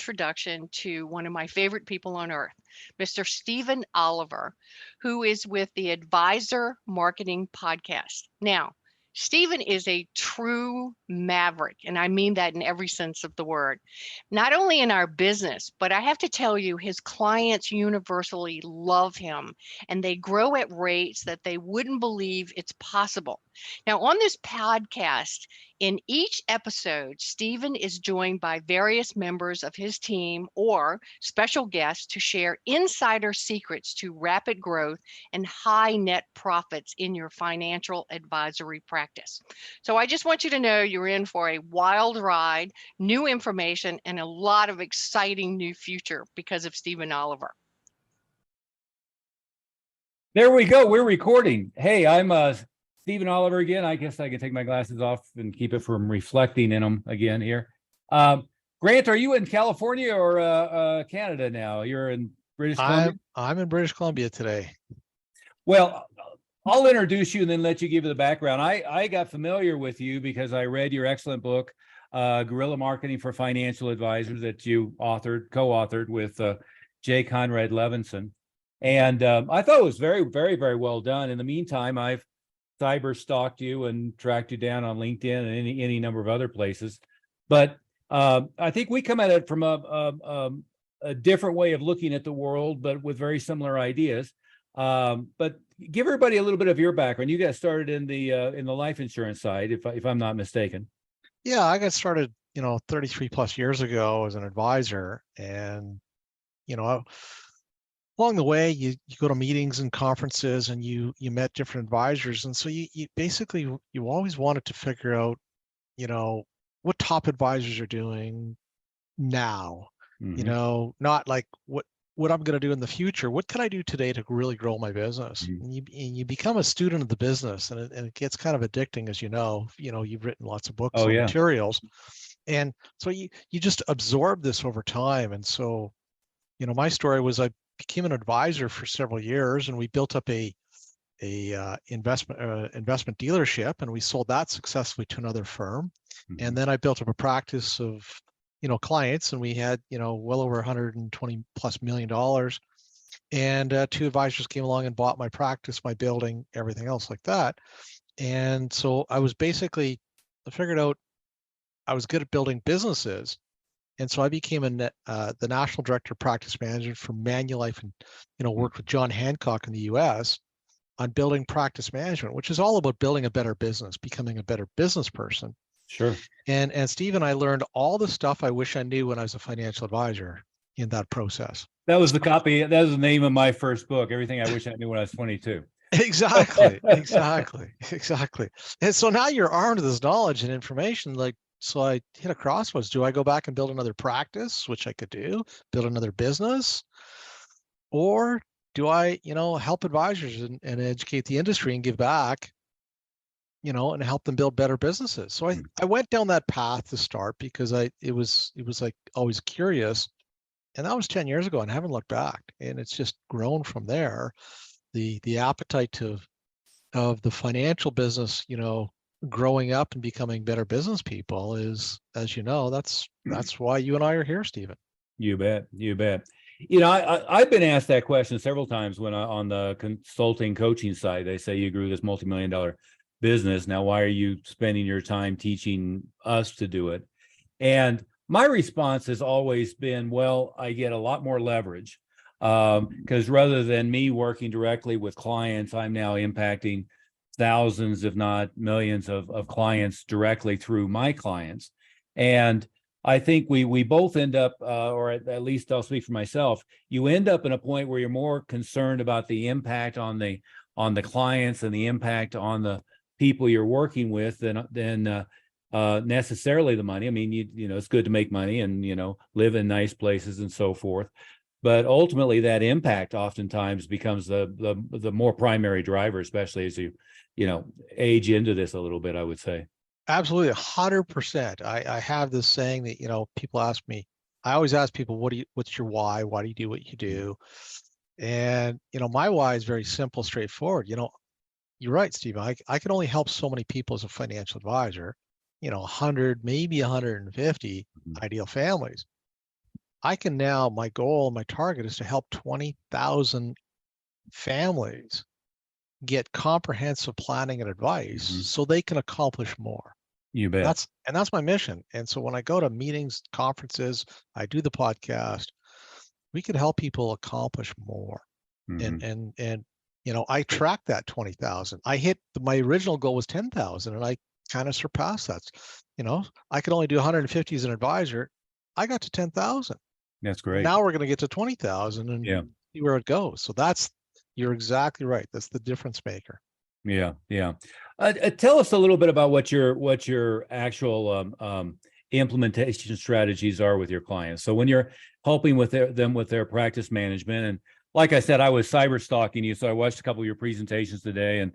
introduction to one of my favorite people on earth, Mr. Stephen Oliver, who is with the Advisor Marketing Podcast. Now, Stephen is a true maverick, and I mean that in every sense of the word. Not only in our business, but I have to tell you, his clients universally love him, and they grow at rates that they wouldn't believe it's possible. Now, on this podcast, in each episode, Stephen is joined by various members of his team or special guests to share insider secrets to rapid growth and high net profits in your financial advisory practice. So I just want you to know you're in for a wild ride, new information, and a lot of exciting new future because of Stephen Oliver. There we go. We're recording. Hey, I'm Stephen Oliver again. I guess I can take my glasses off and keep it from reflecting in them again here. Grant, are you in California or Canada now? You're in British Columbia? I'm in British Columbia today. Well, I'll introduce you and then let you give the background. I got familiar with you because I read your excellent book, Guerrilla Marketing for Financial Advisors, that you co-authored with J. Conrad Levinson. And I thought it was very, very, very well done. In the meantime, I've cyber stalked you and tracked you down on LinkedIn and any number of other places. But I think we come at it from a different way of looking at the world, but with very similar ideas. But give everybody a little bit of your background. You got started in the life insurance side, if I'm not mistaken. Yeah, I got started, 33 plus years ago as an advisor, and along the way, you go to meetings and conferences, and you met different advisors, and so you basically you always wanted to figure out, what top advisors are doing now. Mm-hmm. Not like what I'm going to do in the future. What can I do today to really grow my business? Mm-hmm. And you become a student of the business, and it gets kind of addicting, as you know. You've written lots of books and materials, and so you just absorb this over time. And so, my story was I became an advisor for several years, and we built up a investment dealership, and we sold that successfully to another firm. Mm-hmm. And then I built up a practice of clients, and we had well over $120+ million. And two advisors came along and bought my practice, my building, everything else like that. And so I figured out I was good at building businesses. And so I became the national director of practice management for Manulife, and worked with John Hancock in the U.S. on building practice management, which is all about building a better business, becoming a better business person. Sure. And Steve and I learned all the stuff I wish I knew when I was a financial advisor in that process. That was the name of my first book, Everything I Wish I Knew When I Was 22. Exactly. And so now you're armed with this knowledge and information. So I hit a crossroads. Do I go back and build another practice, which I could do, build another business? Or do I, help advisors and educate the industry and give back, and help them build better businesses? So I went down that path to start because it was like always curious. And that was 10 years ago, and I haven't looked back. And it's just grown from there. The appetite of the financial business, growing up and becoming better business people is, as you know, that's why you and I are here, Stephen. You bet. I've been asked that question several times when on the consulting coaching side. They say you grew this multi-million-dollar business. Now, why are you spending your time teaching us to do it? And my response has always been, well, I get a lot more leverage because rather than me working directly with clients, I'm now impacting thousands, if not millions of clients directly through my clients. And I think we both end up, or at least I'll speak for myself, you end up in a point where you're more concerned about the impact on the clients and the impact on the people you're working with than necessarily the money. I mean, it's good to make money and, live in nice places and so forth. But ultimately, that impact oftentimes becomes the more primary driver, especially as you age into this a little bit, I would say. Absolutely, 100%. I have this saying that people ask me. I always ask people, what's your why? Why do you do what you do? And my why is very simple, straightforward. You're right, Steve. I can only help so many people as a financial advisor. 100, maybe 150 ideal families. I can now, my goal, my target is to help 20,000 families get comprehensive planning and advice Mhm. so they can accomplish more. You bet. That's my mission. And so when I go to meetings, conferences, I do the podcast, we can help people accomplish more. Mhm. And I track that 20,000. I hit my original goal was 10,000 and I kind of surpassed that. I could only do 150 as an advisor. I got to 10,000. That's great. Now we're going to get to 20,000 and Yeah. see where it goes. So you're exactly right. That's the difference maker. Yeah. Yeah. Tell us a little bit about what your actual implementation strategies are with your clients. So when you're helping with them with their practice management, and like I said, I was cyber stalking you, so I watched a couple of your presentations today and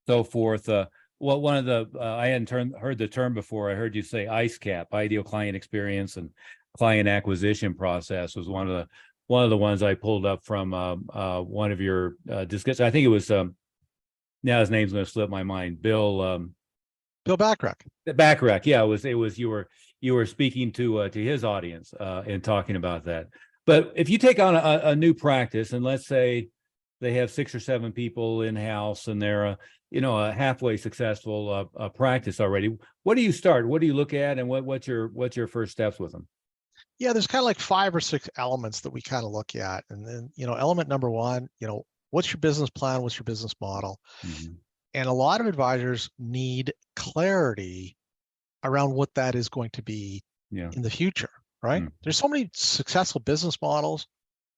so forth. One of the I hadn't heard the term before. I heard you say ICE-CAP, ideal client experience and client acquisition process, was one of the ones I pulled up from one of your discussions. I think it was now his name's going to slip my mind. Bill Backrack. Backrack. Yeah, it was you were speaking to his audience and talking about that. But if you take on a new practice, and let's say they have 6 or 7 people in house, and they're a halfway successful practice already, what do you start? What do you look at, and what's your first steps with them? Yeah, there's kind of like 5 or 6 elements that we kind of look at. And then, element number 1, what's your business plan? What's your business model? Mm-hmm. And a lot of advisors need clarity around what that is going to be in the future, right? Mm-hmm. There's so many successful business models,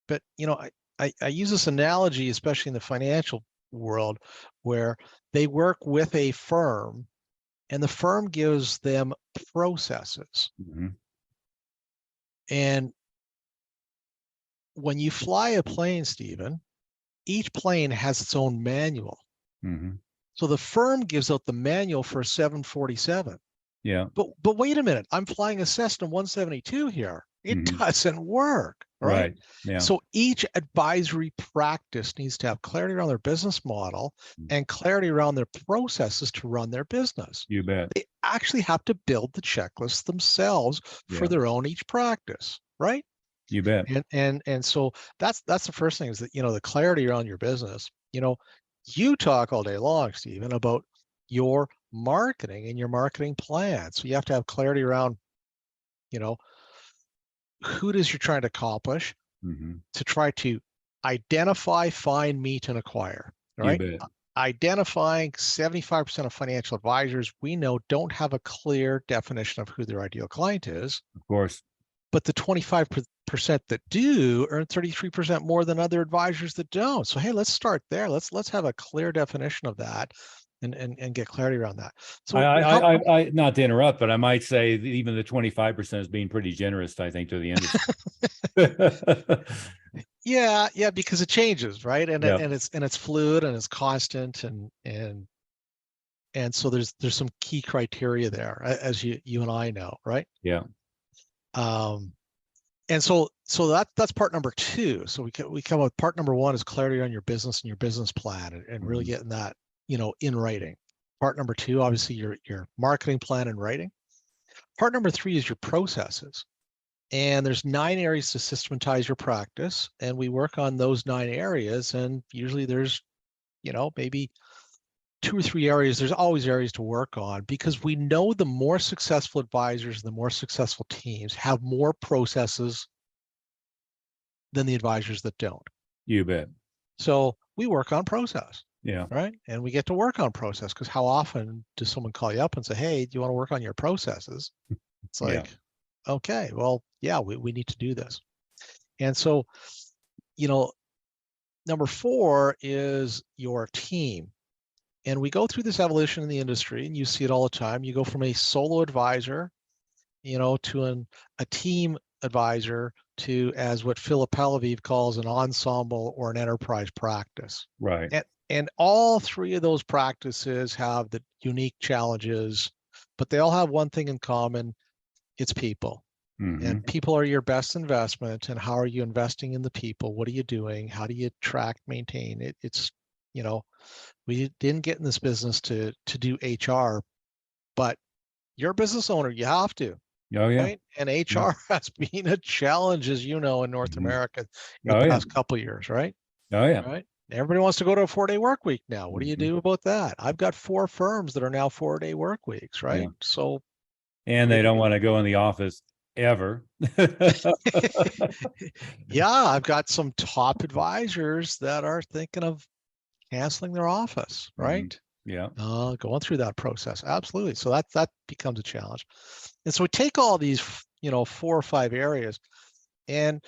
but I use this analogy, especially in the financial world, where they work with a firm and the firm gives them processes. Mm-hmm. And when you fly a plane, Stephen, each plane has its own manual. Mm-hmm. So the firm gives out the manual for a 747. Yeah. But wait a minute, I'm flying a Cessna 172 here. It Mm-hmm. doesn't work, right? Right. Yeah. So each advisory practice needs to have clarity around their business model and clarity around their processes to run their business. You bet. They actually have to build the checklist themselves for their own each practice, right? You bet. And so that's the first thing, is that the clarity around your business. You talk all day long, Stephen, about your marketing and your marketing plan. So you have to have clarity around, who it is you're trying to accomplish, Mm-hmm. to try to identify, find, meet, and acquire. Right? You bet. Identifying 75% of financial advisors we know don't have a clear definition of who their ideal client is. Of course. But the 25% that do earn 33% more than other advisors that don't. So hey, let's start there. Let's have a clear definition of that and get clarity around that. So I not to interrupt, but I might say that even the 25% is being pretty generous, I think, to the industry. yeah, because it changes, right? And Yeah. it's fluid and it's constant and so there's some key criteria there, as you and I know, right? Yeah. And so that's part number 2. So we come with part number 1 is clarity on your business and your business plan, and really getting that, in writing. Part number 2, obviously your marketing plan in writing. Part number 3 is your processes. And there's 9 areas to systematize your practice. And we work on those 9 areas. And usually there's, maybe 2 or 3 areas. There's always areas to work on, because we know the more successful advisors, the more successful teams have more processes than the advisors that don't. You bet. So we work on process. Yeah. Right. And we get to work on process, because how often does someone call you up and say, hey, do you want to work on your processes? It's like, okay, well, yeah, we need to do this. And so, number 4 is your team. And we go through this evolution in the industry, and you see it all the time. You go from a solo advisor, to a team advisor, to, as what Philip Palaviv calls, an ensemble or an enterprise practice. Right. And all 3 of those practices have the unique challenges, but they all have one thing in common. It's people. Mm-hmm. And people are your best investment. And how are you investing in the people? What are you doing? How do you track, maintain it? It's, we didn't get in this business to do HR, but you're a business owner. You have to. Oh yeah. right? And HR has been a challenge, as you know, in North Mhm. America in the Oh yeah. past couple of years, right? Oh yeah. Right. Everybody wants to go to a 4-day work week now. What do you Mhm. do about that? I've got 4 firms that are now 4-day work weeks, Yeah. right? So And they don't want to go in the office ever. yeah, I've got some top advisors that are thinking of canceling their office, Mhm. right? Yeah. Going through that process. Absolutely. So that becomes a challenge. And so we take all these, 4 or 5 areas, and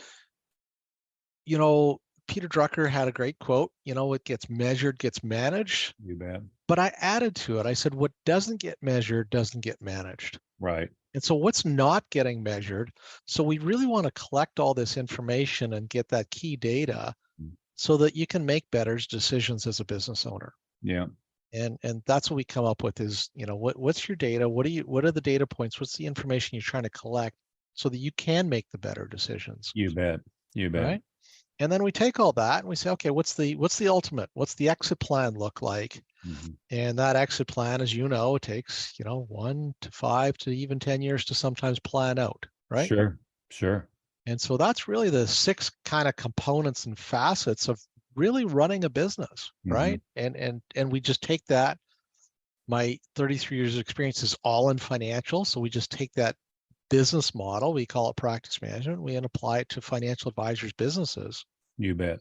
Peter Drucker had a great quote, what gets measured gets managed. You bet. But I added to it, I said, what doesn't get measured doesn't get managed. Right. And so what's not getting measured? So we really want to collect all this information and get that key data so that you can make better decisions as a business owner. Yeah. And that's what we come up with is, what's your data? What are the data points? What's the information you're trying to collect so that you can make the better decisions? You bet. You bet. Right. And then we take all that and we say, okay, what's the ultimate? What's the exit plan look like? Mhm. And that exit plan, as you know, it takes, 1 to 5 to even 10 years to sometimes plan out, right? Sure. Sure. And so that's really the 6 kind of components and facets of really running a business, Mhm. right? And we just take that. My 33 years of experience is all in financial, so we just take that business model, we call it practice management, we apply it to financial advisors' businesses. You bet.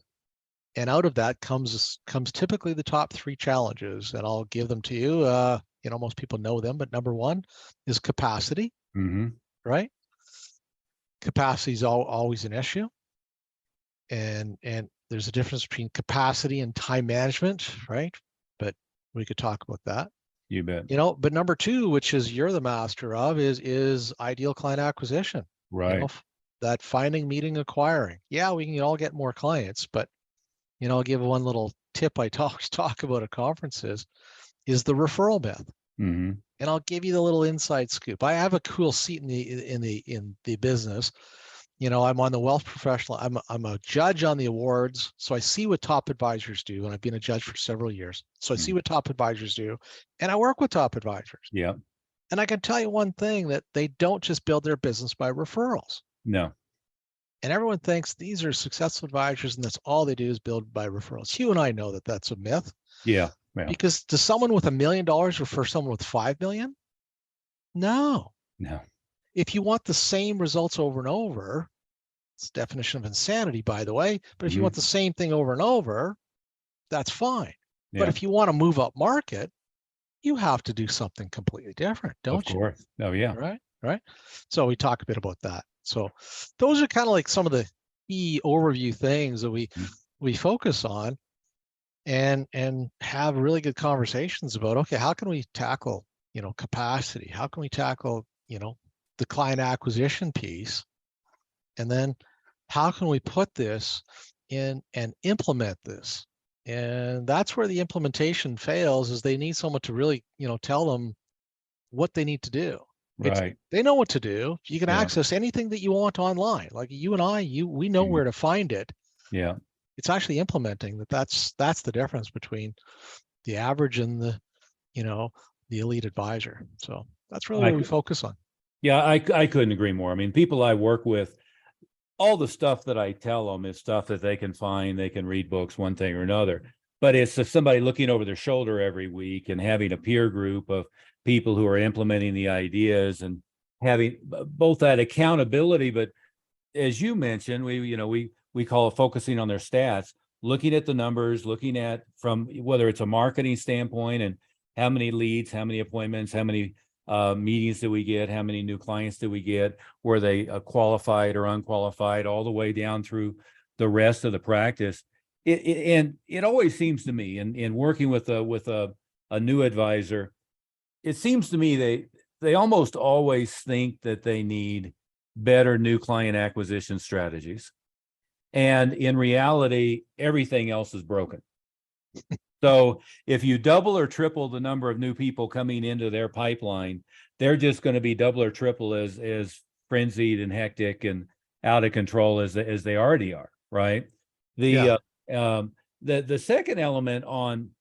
And out of that comes typically the top 3 challenges, and I'll give them to you. Most people know them, but number 1 is capacity, Mhm. right? Capacity is always an issue, and there's a difference between capacity and time management, right? But we could talk about that. You bet. But number 2, which is you're the master of, is ideal client acquisition. Right. That finding, meeting, acquiring. Yeah, we can all get more clients, but I'll give one little tip I talk about at conferences is the referral myth. Mhm. And I'll give you the little inside scoop. I have a cool seat in the business. I'm on the wealth professional. I'm a judge on the awards, so I see what top advisors do, and I've been a judge for several years. So I see Mhm. what top advisors do, and I work with top advisors. Yeah. And I can tell you one thing, that they don't just build their business by referrals. No. And everyone thinks these are successful advisors and that's all they do is build by referrals. You and I know that that's a myth, Yeah. Yeah. because does someone with $1 million refer someone with 5 million? No. No. If you want the same results over and over, it's the definition of insanity, by the way. But if you want Mhm. the same thing over and over, that's fine. But Yeah. if you want to move up market, you have to do something completely different, Of don't you? course. Oh yeah. Right. Right. So we talk a bit about that. So those are kind of like some of the key overview things that Mhm. we focus on and have really good conversations about, okay, how can we tackle, capacity? How can we tackle, the client acquisition piece? And then how can we put this in and implement this? And that's where the implementation fails, is they need someone to really, tell them what they need to do. Right. They know what to do. You can Yeah. access anything that you want online. Like you and I, we know Mhm. where to find it. Yeah. It's actually implementing that's the difference between the average and you know, the elite advisor. So that's really I what we c- focus on. yeah, I couldn't agree more. I mean, people I work with, all the stuff that I tell them is stuff that they can find. They can read books, one thing or another. But it's just somebody looking over their shoulder every week and having a peer group of people who are implementing the ideas and having both that accountability. But as you mentioned, we call it focusing on their stats, looking at the numbers, looking at from whether it's a marketing standpoint and how many leads, how many appointments, how many meetings do we get, how many new clients do we get, were they qualified or unqualified, all the way down through the rest of the practice. And it always seems to me, in working with a new advisor, it seems to me they almost always think that they need better new client acquisition strategies. And in reality, everything else is broken. So if you double or triple the number of new people coming into their pipeline, they're just going to be double or triple as frenzied and hectic and out of control as they already are, right? Yeah. The the second element on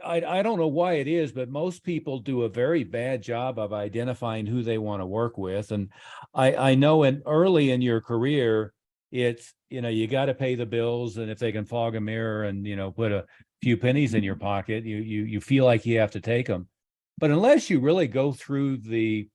I don't know why it is, but most people do a very bad job of identifying who they want to work with. And I know early in your career, it's, you got to pay the bills, and if they can fog a mirror and, put a few pennies in your pocket, you feel like you have to take them. But unless you really go through the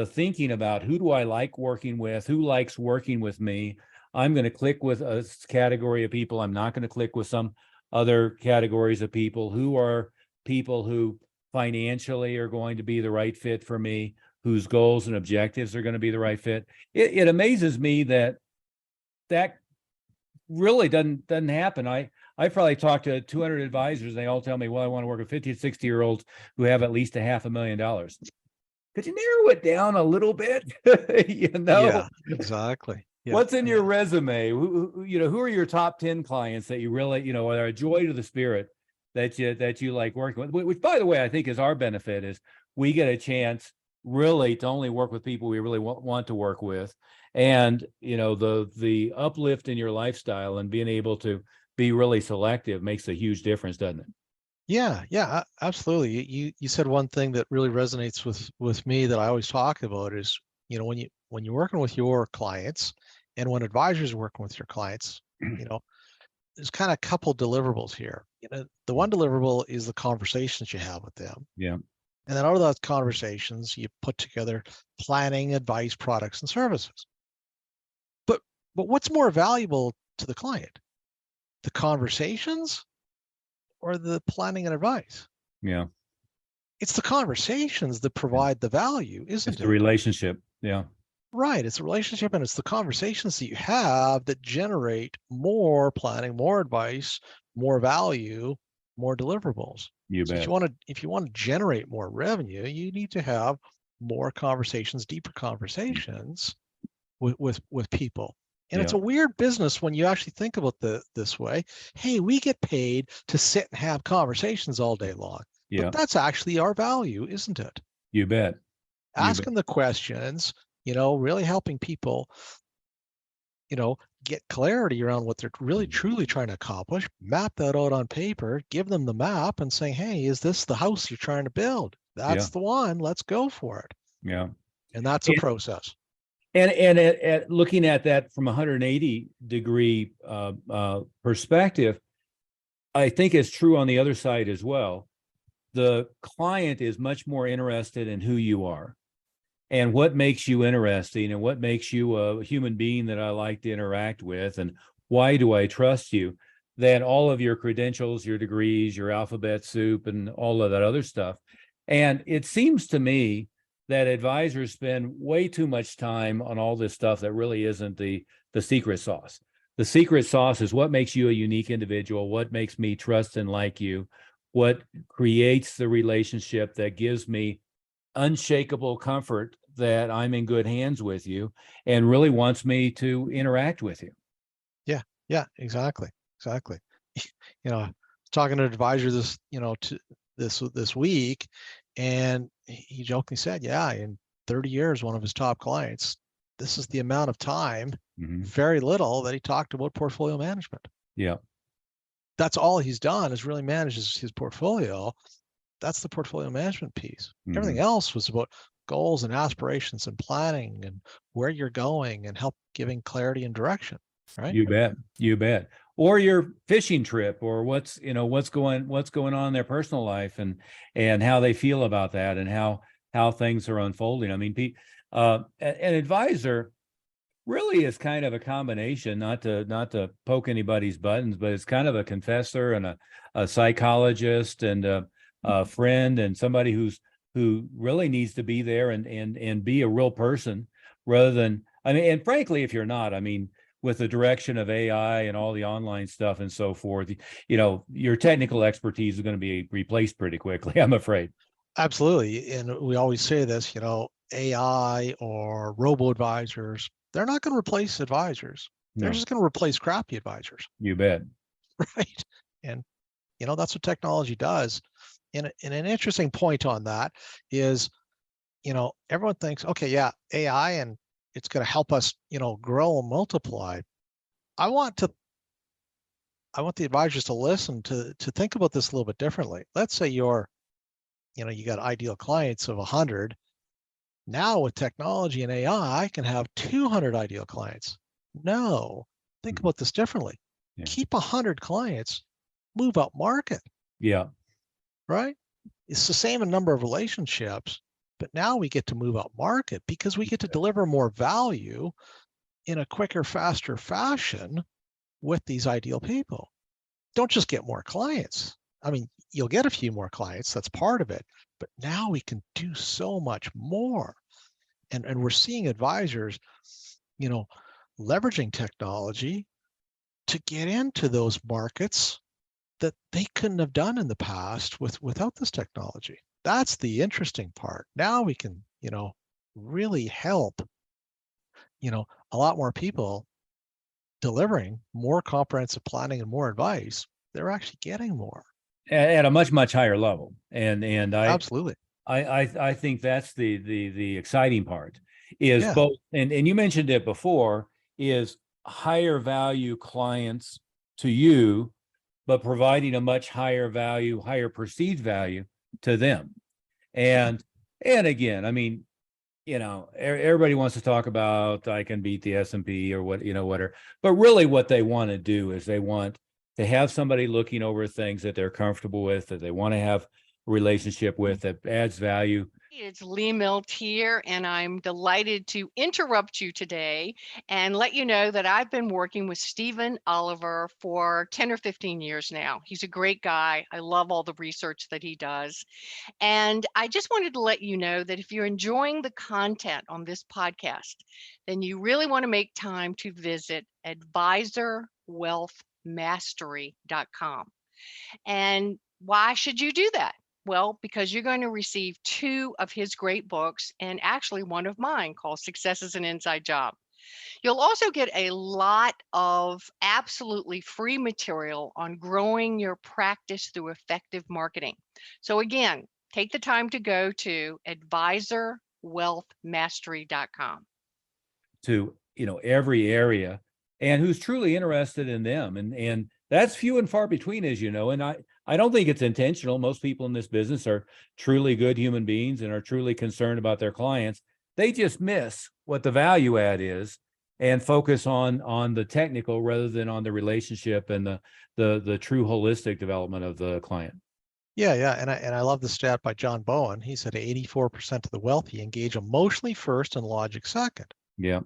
thinking about who do I like working with, who likes working with me, I'm going to click with a category of people. I'm not going to click with some other categories of people. Who are people who financially are going to be the right fit for me, whose goals and objectives are going to be the right fit. It amazes me that really doesn't happen. I probably talked to 200 advisors, and they all tell me, well, I want to work with 50 to 60-year-olds who have at least $500,000. Could you narrow it down a little bit? Yeah, exactly. Yeah. What's in your resume? Who are your top 10 clients that you really, are a joy to the spirit that you like working with? Which, by the way, I think is our benefit, is we get a chance really to only work with people we really want to work with. And, the uplift in your lifestyle and being able to be really selective makes a huge difference, doesn't it? Yeah, absolutely. You said one thing that really resonates with me that I always talk about is, when you're working with your clients and when advisors are working with your clients, there's kind of a couple deliverables here. The one deliverable is the conversations you have with them. Yeah. And then out of those conversations, you put together planning, advice, products, and services. But what's more valuable to the client? The conversations or the planning and advice? Yeah. It's the conversations that provide the value, isn't It's it? the relationship. Yeah. Right. It's a relationship, and it's the conversations that you have that generate more planning, more advice, more value, more deliverables. You So bet. if you want to generate more revenue, you need to have more conversations, deeper conversations with people. And it's Yeah. a weird business when you actually think about this way. Hey, we get paid to sit and have conversations all day long. But Yeah. that's actually our value, isn't it? You bet. Asking the questions, really helping people, get clarity around what they're really truly trying to accomplish, map that out on paper, give them the map and saying, hey, is this the house you're trying to build? That's the one. Let's go for it. Yeah. And that's a process. And at looking at that from 180-degree perspective, I think it's true on the other side as well. The client is much more interested in who you are and what makes you interesting and what makes you a human being that I like to interact with, and why do I trust you, than all of your credentials, your degrees, your alphabet soup, and all of that other stuff. And it seems to me that advisors spend way too much time on all this stuff that really isn't the secret sauce. The secret sauce is what makes you a unique individual, what makes me trust and like you, what creates the relationship that gives me unshakable comfort that I'm in good hands with you, and really wants me to interact with you. Yeah, exactly. Talking to an advisor this week, and he jokingly said, yeah, in 30 years, one of his top clients, this is the amount of time, very little, that he talked about portfolio management. Yeah. That's all he's done, is really manages his portfolio. That's the portfolio management piece. Everything else was about goals and aspirations and planning and where you're going and help giving clarity and direction. Right. You bet. Or your fishing trip, or what's going on in their personal life, and how they feel about that, and how things are unfolding. I mean, an advisor really is kind of a combination, not to poke anybody's buttons, but it's kind of a confessor and a psychologist and a friend, and somebody who really needs to be there and be a real person, rather than, and frankly, if you're not, with the direction of AI and all the online stuff and so forth, your technical expertise is going to be replaced pretty quickly, I'm afraid. Absolutely. And we always say this, AI or robo advisors, they're not going to replace advisors. They're just going to replace crappy advisors. You bet. Right. And, that's what technology does. And an interesting point on that is, everyone thinks, okay, yeah, AI, and it's going to help us, grow and multiply. I want to I want the advisors to listen to think about this a little bit differently. Let's say you got ideal clients of 100. Now with technology and AI, I can have 200 ideal clients. No, think about this differently. Yeah. Keep 100 clients, move up market, Yeah. right? It's the same in number of relationships, but now we get to move up market because we get to deliver more value in a quicker, faster fashion with these ideal people. Don't just get more clients. I mean, you'll get a few more clients, that's part of it, but now we can do so much more. And we're seeing advisors, leveraging technology to get into those markets that they couldn't have done in the past without this technology. That's the interesting part. Now we can, really help, a lot more people delivering more comprehensive planning and more advice. They're actually getting more. At a much higher level. And Absolutely. I think that's the exciting part is Yeah. both, and you mentioned it before, is higher value clients to you, but providing a much higher value, higher perceived value to them. And again, I mean, everybody wants to talk about I can beat the S&P or whatever, but really what they want to do is they want to have somebody looking over things that they're comfortable with, that they want to have a relationship with, that adds value. It's Lee Milt here, and I'm delighted to interrupt you today and let you know that I've been working with Stephen Oliver for 10 or 15 years now. He's a great guy. I love all the research that he does. And I just wanted to let you know that if you're enjoying the content on this podcast, then you really want to make time to visit advisorwealthmastery.com. And why should you do that? Well, because you're going to receive 2 of his great books and actually one of mine called Success is an Inside Job. You'll also get a lot of absolutely free material on growing your practice through effective marketing. So again, take the time to go to advisorwealthmastery.com. To, every area, and who's truly interested in them. And that's few and far between, as you know, and I don't think it's intentional. Most people in this business are truly good human beings and are truly concerned about their clients. They just miss what the value add is and focus on the technical rather than on the relationship and the true holistic development of the client. Yeah. And I love the stat by John Bowen. He said 84% of the wealthy engage emotionally first and logic second. Yeah.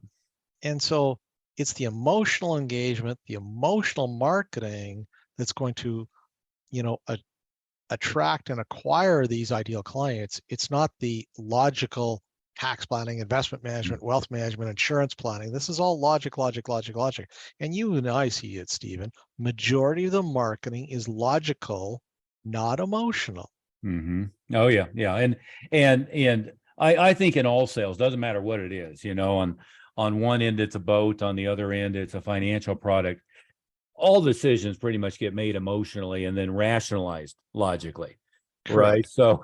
And so it's the emotional engagement, the emotional marketing that's going to, attract and acquire these ideal clients. It's not the logical tax planning, investment management, wealth management, insurance planning. This is all logic. And you and I see it, Stephen. Majority of the marketing is logical, not emotional. Mm-hmm. Oh yeah. And I think in all sales, doesn't matter what it is, on one end it's a boat, on the other end it's a financial product. All decisions pretty much get made emotionally and then rationalized logically. Correct. Right. So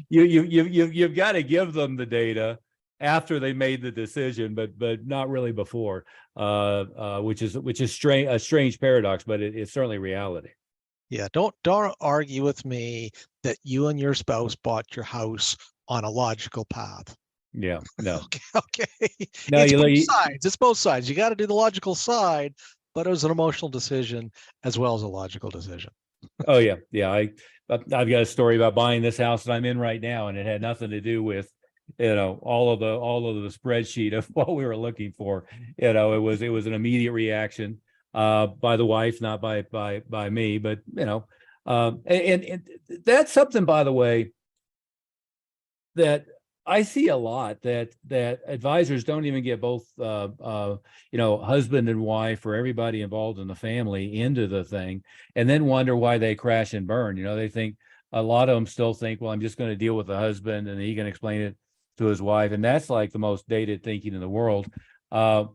you've got to give them the data after they made the decision, but not really before, which is a strange paradox, but it's certainly reality. Yeah, don't argue with me that you and your spouse bought your house on a logical path. Yeah, no. Okay. No, it's both sides. It's both sides. You got to do the logical side, but it was an emotional decision as well as a logical decision. Oh yeah. I've got a story about buying this house that I'm in right now, and it had nothing to do with, all of the spreadsheet of what we were looking for. It was an immediate reaction by the wife, not by me, but and that's something, by the way, that I see a lot, that advisors don't even get both husband and wife or everybody involved in the family into the thing, and then wonder why they crash and burn. They think, a lot of them still think, well, I'm just going to deal with the husband and he can explain it to his wife, and that's like the most dated thinking in the world. I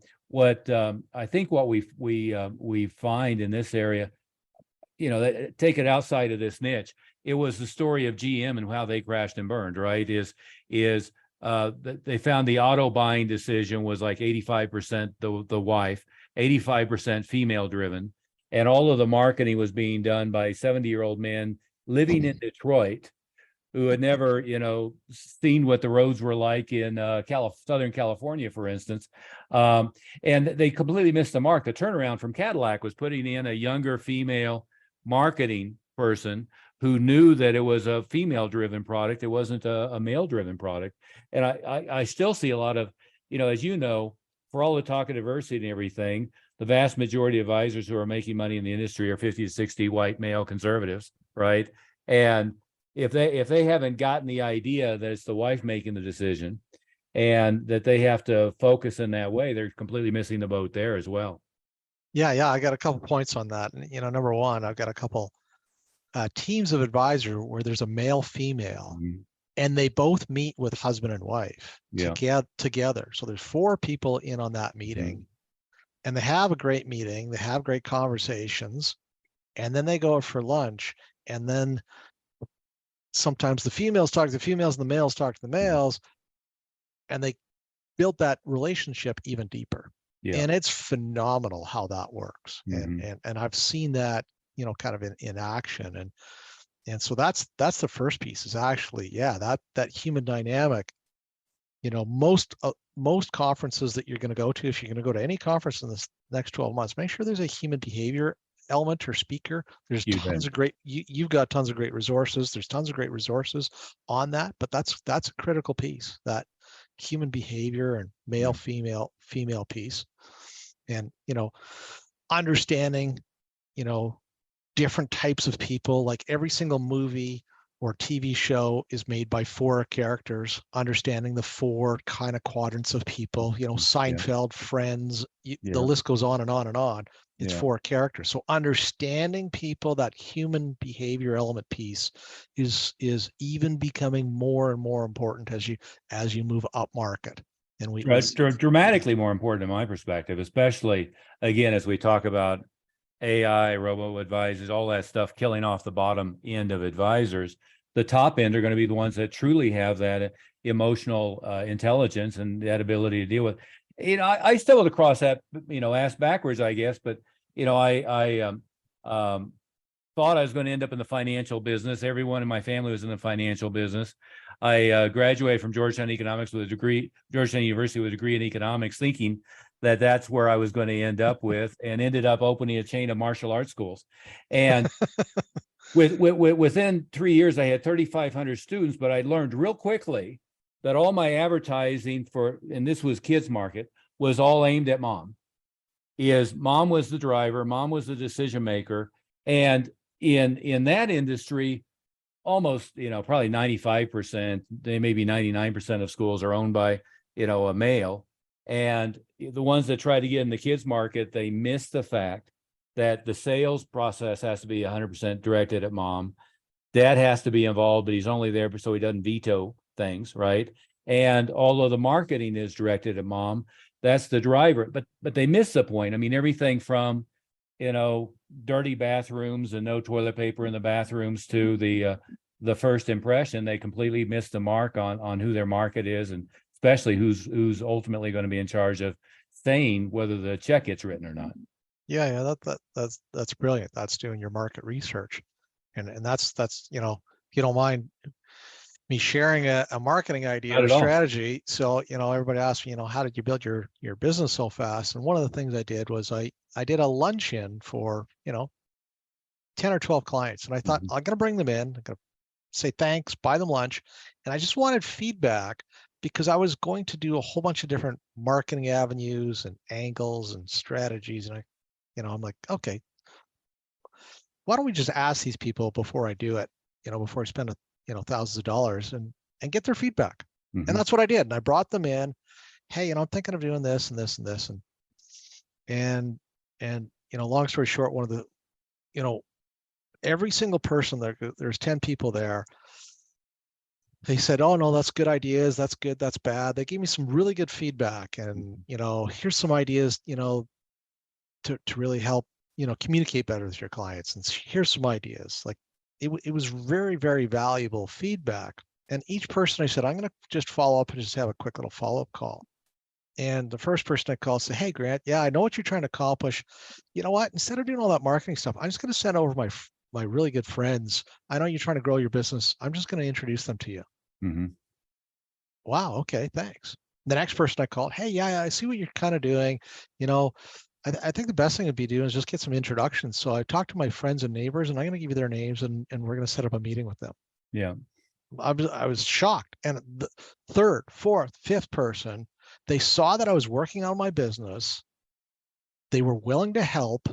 think what we find in this area, take it outside of this niche, it was the story of GM and how they crashed and burned, right? Is they found the auto buying decision was like 85% the wife, 85% female driven. and all of the marketing was being done by 70-year-old men living in Detroit who had never, seen what the roads were like in Southern California, for instance. And they completely missed the mark. The turnaround from Cadillac was putting in a younger female marketing person who knew that it was a female-driven product. It wasn't a male-driven product. And I still see a lot of, as you know, for all the talk of diversity and everything, the vast majority of advisors who are making money in the industry are 50 to 60 white male conservatives, right? And if they haven't gotten the idea that it's the wife making the decision and that they have to focus in that way, they're completely missing the boat there as well. Yeah, I got a couple points on that. Number one, I've got a couple teams of advisor where there's a male, female, and they both meet with husband and wife together. So there's 4 people in on that meeting, and they have a great meeting. They have great conversations, and then they go out for lunch, and then sometimes the females talk to the females and the males talk to the males, and they build that relationship even deeper. Yeah. And it's phenomenal how that works. And I've seen that, kind of in action. And so that's the first piece is actually, that human dynamic. Most conferences that you're going to go to, if you're going to go to any conference in this next 12 months, make sure there's a human behavior element or speaker. There's tons of great, you've got tons of great resources. There's tons of great resources on that, but that's a critical piece, that human behavior and male, female piece. And, understanding, different types of people, like every single movie or TV show is made by 4 characters, understanding the 4 kind of quadrants of people, Seinfeld, Friends, the list goes on and on and on. It's 4 characters. So understanding people, that human behavior element piece is even becoming more and more important as you move up market. And dramatically more important in my perspective, especially again, as we talk about AI, robo advisors, all that stuff killing off the bottom end of advisors. The top end are going to be the ones that truly have that emotional intelligence and that ability to deal with. I stumbled across that, ass backwards, I guess, but I thought I was going to end up in the financial business. Everyone in my family was in the financial business. I graduated from Georgetown University with a degree in economics, thinking that that's where I was going to end up with, and ended up opening a chain of martial arts schools. And within 3 years, I had 3,500 students, but I learned real quickly that all my advertising and this was kids market, was all aimed at mom. Mom was the driver, mom was the decision maker. And in that industry, almost, probably 95%, maybe 99% of schools are owned by, a male. And the ones that try to get in the kids market, they miss the fact that the sales process has to be 100% directed at mom. Dad has to be involved, but he's only there so he doesn't veto things, right? And although the marketing is directed at mom, that's the driver. But they miss the point. I mean, everything from, dirty bathrooms and no toilet paper in the bathrooms to the first impression, they completely miss the mark on who their market is, and especially who's ultimately going to be in charge of saying whether the check gets written or not. Yeah, that's brilliant. That's doing your market research, and that's if you don't mind me sharing a marketing idea or strategy. So everybody asks me, how did you build your business so fast? And one of the things I did was I did a luncheon for 10 or 12 clients, and I thought I'm going to bring them in. I'm going to say thanks, buy them lunch, and I just wanted feedback, because I was going to do a whole bunch of different marketing avenues and angles and strategies. And I'm like, okay, why don't we just ask these people before I do it, before I spend thousands of dollars and get their feedback. And that's what I did. And I brought them in, hey, I'm thinking of doing this and this and this. And long story short, one of the, every single person there's 10 people there. They said, oh, no, that's good ideas. That's good. That's bad. They gave me some really good feedback. And, here's some ideas, to really help, communicate better with your clients. And here's some ideas. Like it was very, very valuable feedback. And each person, I said, I'm going to just follow up and just have a quick little follow-up call. And the first person I called said, "Hey, Grant, yeah, I know what you're trying to accomplish. You know what? Instead of doing all that marketing stuff, I'm just going to send over my really good friends. I know you're trying to grow your business. I'm just going to introduce them to you." Mm-hmm. Wow. Okay. Thanks. The next person I called, "Hey, yeah, I see what you're kind of doing. You know, I think the best thing would be doing is just get some introductions. So I talked to my friends and neighbors, and I'm going to give you their names, and we're going to set up a meeting with them." Yeah. I was shocked. And the third, fourth, fifth person, they saw that I was working on my business. They were willing to help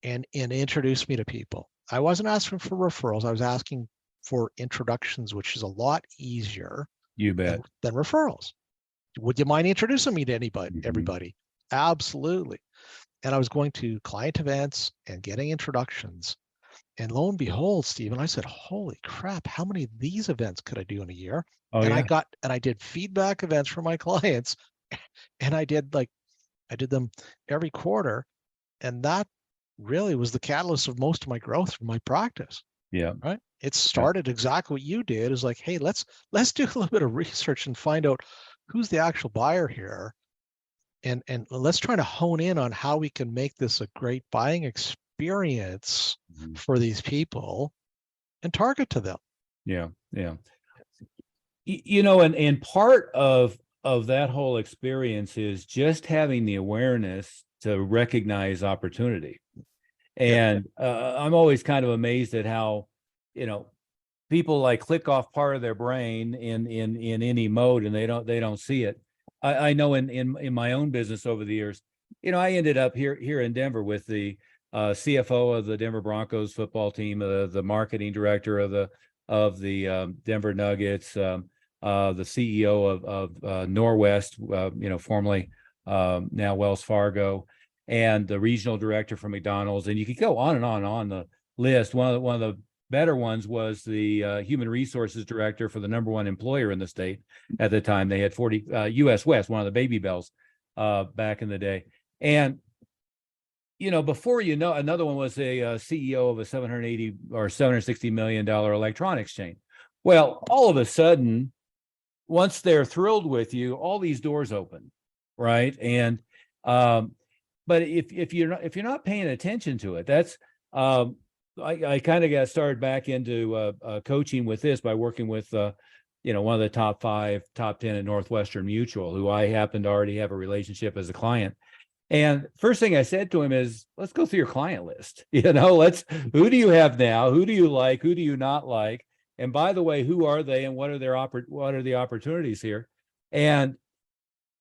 and introduce me to people. I wasn't asking for referrals. I was asking for introductions, which is a lot easier You bet. than referrals. Would you mind introducing me to Mhm. everybody? Absolutely. And I was going to client events and getting introductions. And lo and behold, Stephen, I said, "Holy crap, how many of these events could I do in a year?" Oh And yeah. I did feedback events for my clients, and I did them every quarter. And that really was the catalyst of most of my growth from my practice. Yeah. Right. It Yeah. started exactly what you did, is like, hey, let's do a little bit of research and find out who's the actual buyer here. And let's try to hone in on how we can make this a great buying experience Mhm. for these people and target to them. Yeah. Yeah. You know, and part of that whole experience is just having the awareness to recognize opportunity. Yeah. And I'm always kind of amazed at how, you know, people like click off part of their brain in any mode, and they don't see it. I know in my own business over the years, you know, I ended up here in Denver with the CFO of the Denver Broncos football team, the marketing director of the Denver Nuggets, the CEO of Norwest, you know, formerly now Wells Fargo, and the regional director for McDonald's, and you could go on and on the list. One of the better ones was the human resources director for the number one employer in the state at the time. They had 40 US West, one of the baby bells back in the day. And, you know, before you know, another one was a CEO of a 780 or $760 million electronics chain. Well, all of a sudden, once they're thrilled with you, all these doors open, right? And but if you're not paying attention to it, that's I kind of got started back into coaching with this by working with you know, one of the top 5, top 10 at Northwestern Mutual, who I happen to already have a relationship as a client. And first thing I said to him is, let's go through your client list. You know, who do you have now? Who do you like? Who do you not like? And by the way, who are they and what are the opportunities here? And,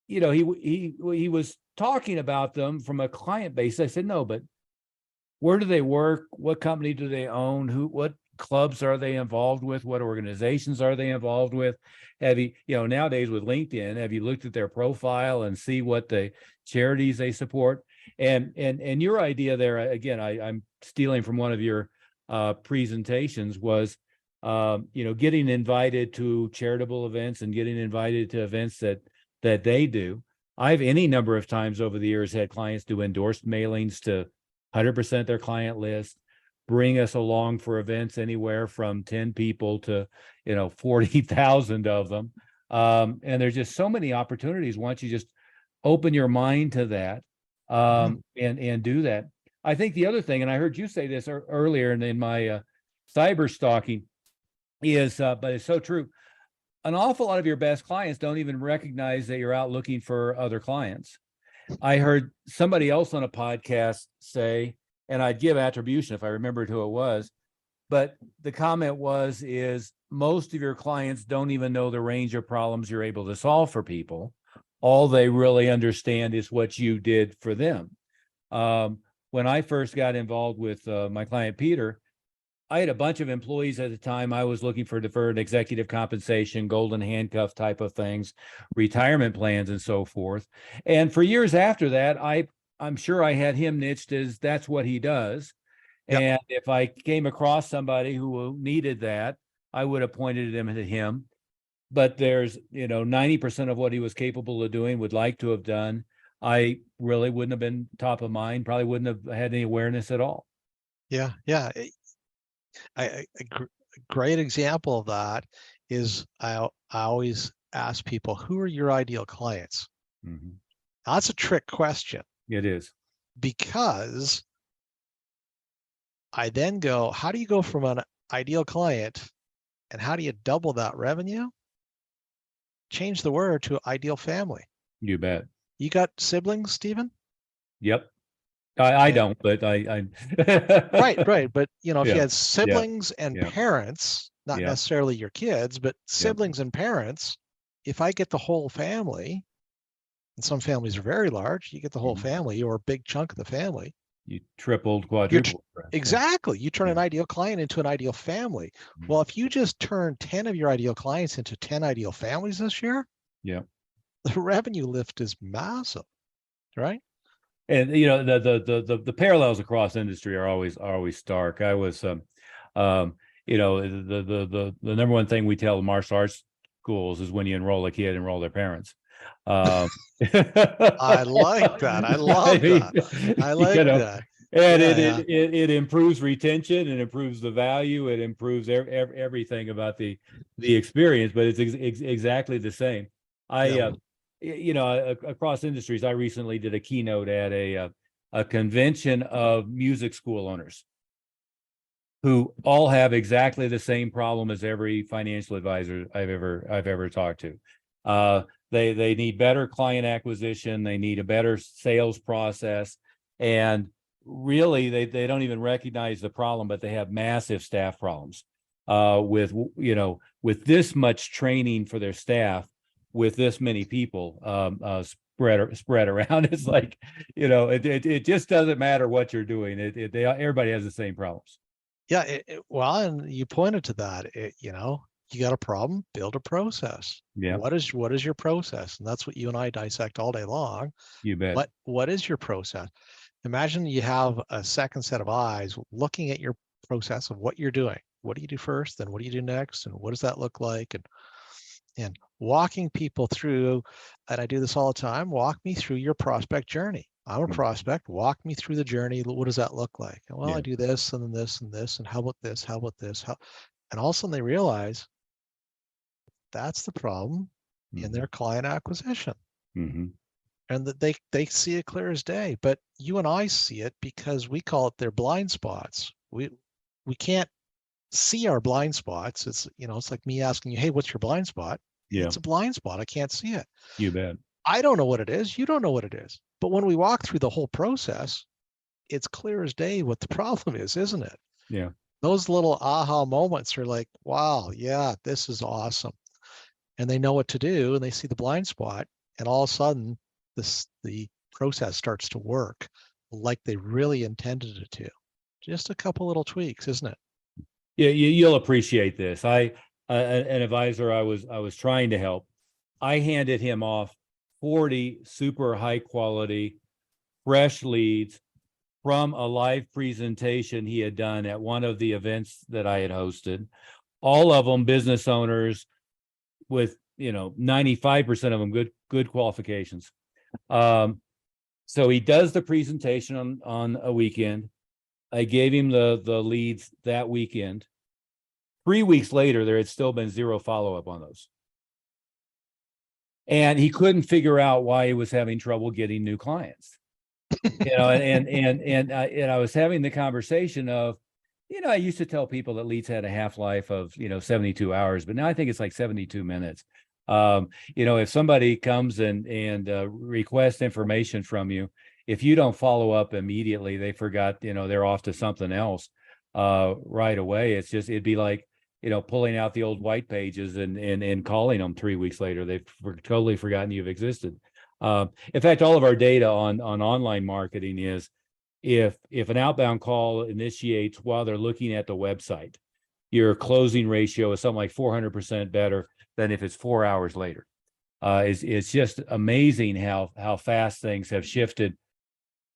you know, he was talking about them from a client base. I said, no, but where do they work? What company do they own? What clubs are they involved with? What organizations are they involved with? Have you, you know, nowadays with LinkedIn, have you looked at their profile and see what the charities they support? And your idea there, again, I'm stealing from one of your presentations, was you know, getting invited to charitable events and getting invited to events that they do. I've any number of times over the years had clients do endorsed mailings to 100% their client list, bring us along for events anywhere from 10 people to, you know, 40,000 of them. And there's just so many opportunities once you just open your mind to that and do that. I think the other thing, and I heard you say this earlier in my cyber stalking, is, but it's so true. An awful lot of your best clients don't even recognize that you're out looking for other clients. I heard somebody else on a podcast say, and I'd give attribution if I remembered who it was, but the comment is most of your clients don't even know the range of problems you're able to solve for people. All they really understand is what you did for them. When I first got involved with my client, Peter, I had a bunch of employees at the time. I was looking for deferred executive compensation, golden handcuff type of things, retirement plans, and so forth. And for years after that, I'm sure I had him niched as that's what he does. Yep. And if I came across somebody who needed that, I would have pointed them to him. But there's, you know, 90% of what he was capable of doing, would like to have done, I really wouldn't have been top of mind, probably wouldn't have had any awareness at all. Yeah. Yeah. A great example of that is I always ask people, who are your ideal clients? Mhm. That's a trick question, It is. because I then go, how do you go from an ideal client and how do you double that revenue? Change the word to ideal family. You bet. You got siblings, Stephen? Yep. I Yeah. don't, but I Right. But if you Yeah. had Yeah. siblings and Yeah. parents, not Yeah. necessarily your kids, but Yeah. siblings and parents, if I get the whole family, and some families are very large, you get the whole Mhm. family or a big chunk of the family. You tripled, You're quadrupled. exactly. You turn Yeah. an ideal client into an ideal family. Mhm. Well, if you just turn 10 of your ideal clients into 10 ideal families this year, Yeah. the revenue lift is massive, right? And the parallels across industry are always stark. I was the number one thing we tell the martial arts schools is when you enroll a kid, enroll their parents. Um, I like that. I I love mean, that. I like that. and Yeah, it, yeah. it it it improves retention, it improves the value, it improves everything about the experience, but it's exactly the same. I Yeah. across industries, I recently did a keynote at a convention of music school owners who all have exactly the same problem as every financial advisor I've ever talked to. They need better client acquisition, they need a better sales process, and really they don't even recognize the problem, but they have massive staff problems. With this much training for their staff, with this many people spread around, it's like, it just doesn't matter what you're doing. Everybody has the same problems. Yeah. Well, and you pointed to that. You got a problem, build a process. Yeah, What is your process? And that's what you and I dissect all day long. you bet. What is your process? Imagine you have a second set of eyes looking at your process of what you're doing. What do you do first? Then what do you do next? And what does that look like? And walking people through, and I do this all the time, walk me through your prospect journey. I'm a Mm, prospect, walk me through the journey. What does that look like? Well, I yeah. do this and then this and this. And how about this? How about this? And all of a sudden they realize that's the problem in Mm-hmm. their client acquisition. Mm-hmm. And that they see it clear as day. But you and I see it because we call it their blind spots. We can't see our blind spots. It's like me asking you, hey, what's your blind spot? Yeah, It's a blind spot. I can't see it. you bet. I don't know what it is. You don't know what it is. But when we walk through the whole process, it's clear as day what the problem is, isn't it? Yeah. Those little aha moments are like, wow, yeah, this is awesome. And they know what to do and they see the blind spot. And all of a sudden, the process starts to work like they really intended it to. Just a couple little tweaks, isn't it? Yeah, you'll appreciate this. An advisor I was trying to help, I handed him off 40 super high quality fresh leads from a live presentation he had done at one of the events that I had hosted. All of them business owners with 95% of them good qualifications. So he does the presentation on a weekend. I gave him the leads that weekend. 3 weeks later, there had still been zero follow-up on those. And he couldn't figure out why he was having trouble getting new clients. And I was having the conversation of, I used to tell people that leads had a half-life of 72 hours, but now I think it's like 72 minutes. If somebody comes and requests information from you, if you don't follow up immediately, they forgot, they're off to something else right away. It'd be like, pulling out the old white pages and calling them 3 weeks later. They've totally forgotten you've existed. In fact, all of our data on online marketing is if an outbound call initiates while they're looking at the website, your closing ratio is something like 400% better than if it's 4 hours later. It's just amazing how fast things have shifted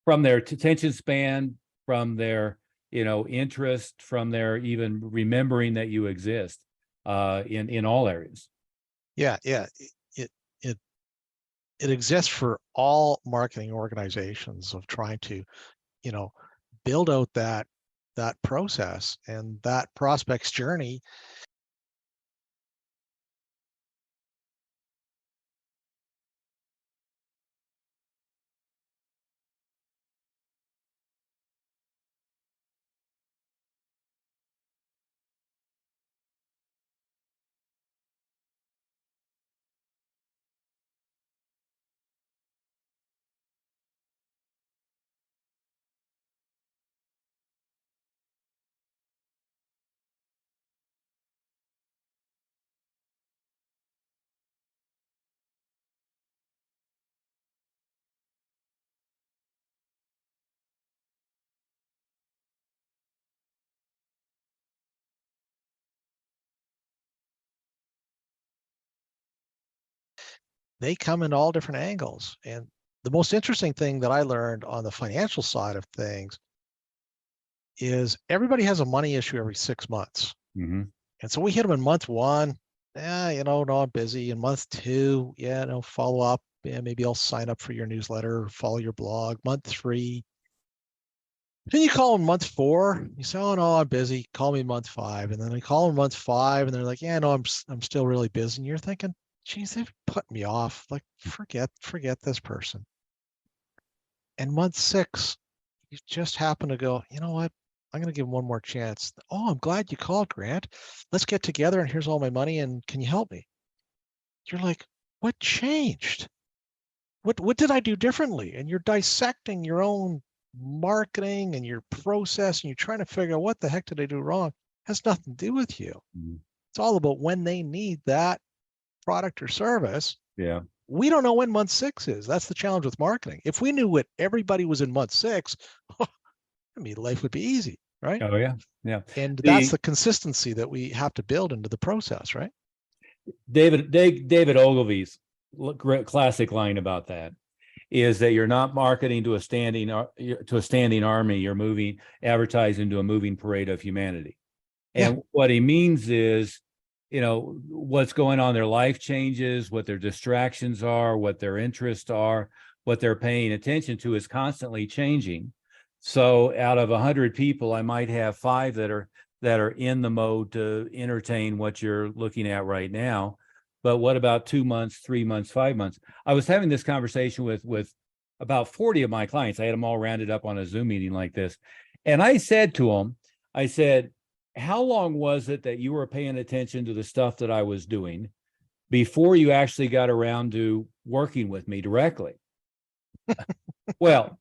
from their attention span, from their interest, from their even remembering that you exist in all areas. Yeah, yeah. It it it exists for all marketing organizations of trying to, build out that process and that prospect's journey they come in all different angles. And the most interesting thing that I learned on the financial side of things is everybody has a money issue every 6 months. Mm-hmm. And so we hit them in month one. Yeah, no, I'm busy. In month two, yeah, no, follow up. Yeah, maybe I'll sign up for your newsletter, follow your blog. Month three. Then you call them month four. You say, oh no, I'm busy. Call me month five. And then I call them month five, and they're like, yeah, no, I'm still really busy. And you're thinking, geez, they've put me off. Like, forget this person. And month six, you just happen to go, you know what? I'm going to give them one more chance. Oh, I'm glad you called, Grant. Let's get together, and here's all my money, and can you help me? You're like, what changed? What did I do differently? And you're dissecting your own marketing and your process, and you're trying to figure out what the heck did I do wrong. It has nothing to do with you. Mm-hmm. It's all about when they need that product or service. Yeah. We don't know when month six is. That's the challenge with marketing. If we knew what everybody was in month six, I mean, life would be easy, right? Oh yeah. Yeah. And that's the consistency that we have to build into the process, right? David Ogilvy's classic line about that is that you're not marketing to a standing army. You're moving advertising to a moving parade of humanity. And what he means is, what's going on, their life changes, what their distractions are, what their interests are, what they're paying attention to is constantly changing. So out of 100 people, I might have 5 that are in the mode to entertain what you're looking at right now. But what about 2 months, 3 months, 5 months? I was having this conversation with about 40 of my clients. I had them all rounded up on a Zoom meeting like this. And I said to them, I said, how long was it that you were paying attention to the stuff that I was doing before you actually got around to working with me directly? Well,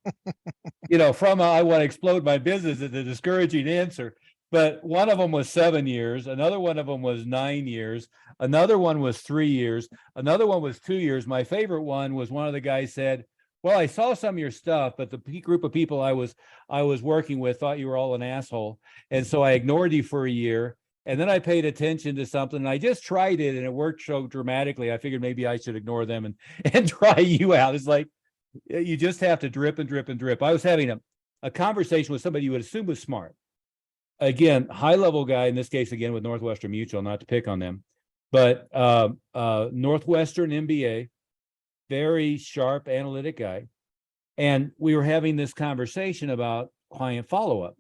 from I want to explode my business is a discouraging answer. But one of them was 7 years. Another one of them was 9 years. Another one was 3 years. Another one was 2 years. My favorite one was one of the guys said, well, I saw some of your stuff, but the group of people I was working with thought you were all an asshole. And so I ignored you for a year. And then I paid attention to something, and I just tried it, and it worked so dramatically. I figured maybe I should ignore them and try you out. It's like, you just have to drip and drip and drip. I was having a conversation with somebody you would assume was smart. Again, high-level guy, in this case, again, with Northwestern Mutual, not to pick on them, but Northwestern MBA, very sharp, analytic guy. And we were having this conversation about client follow-up.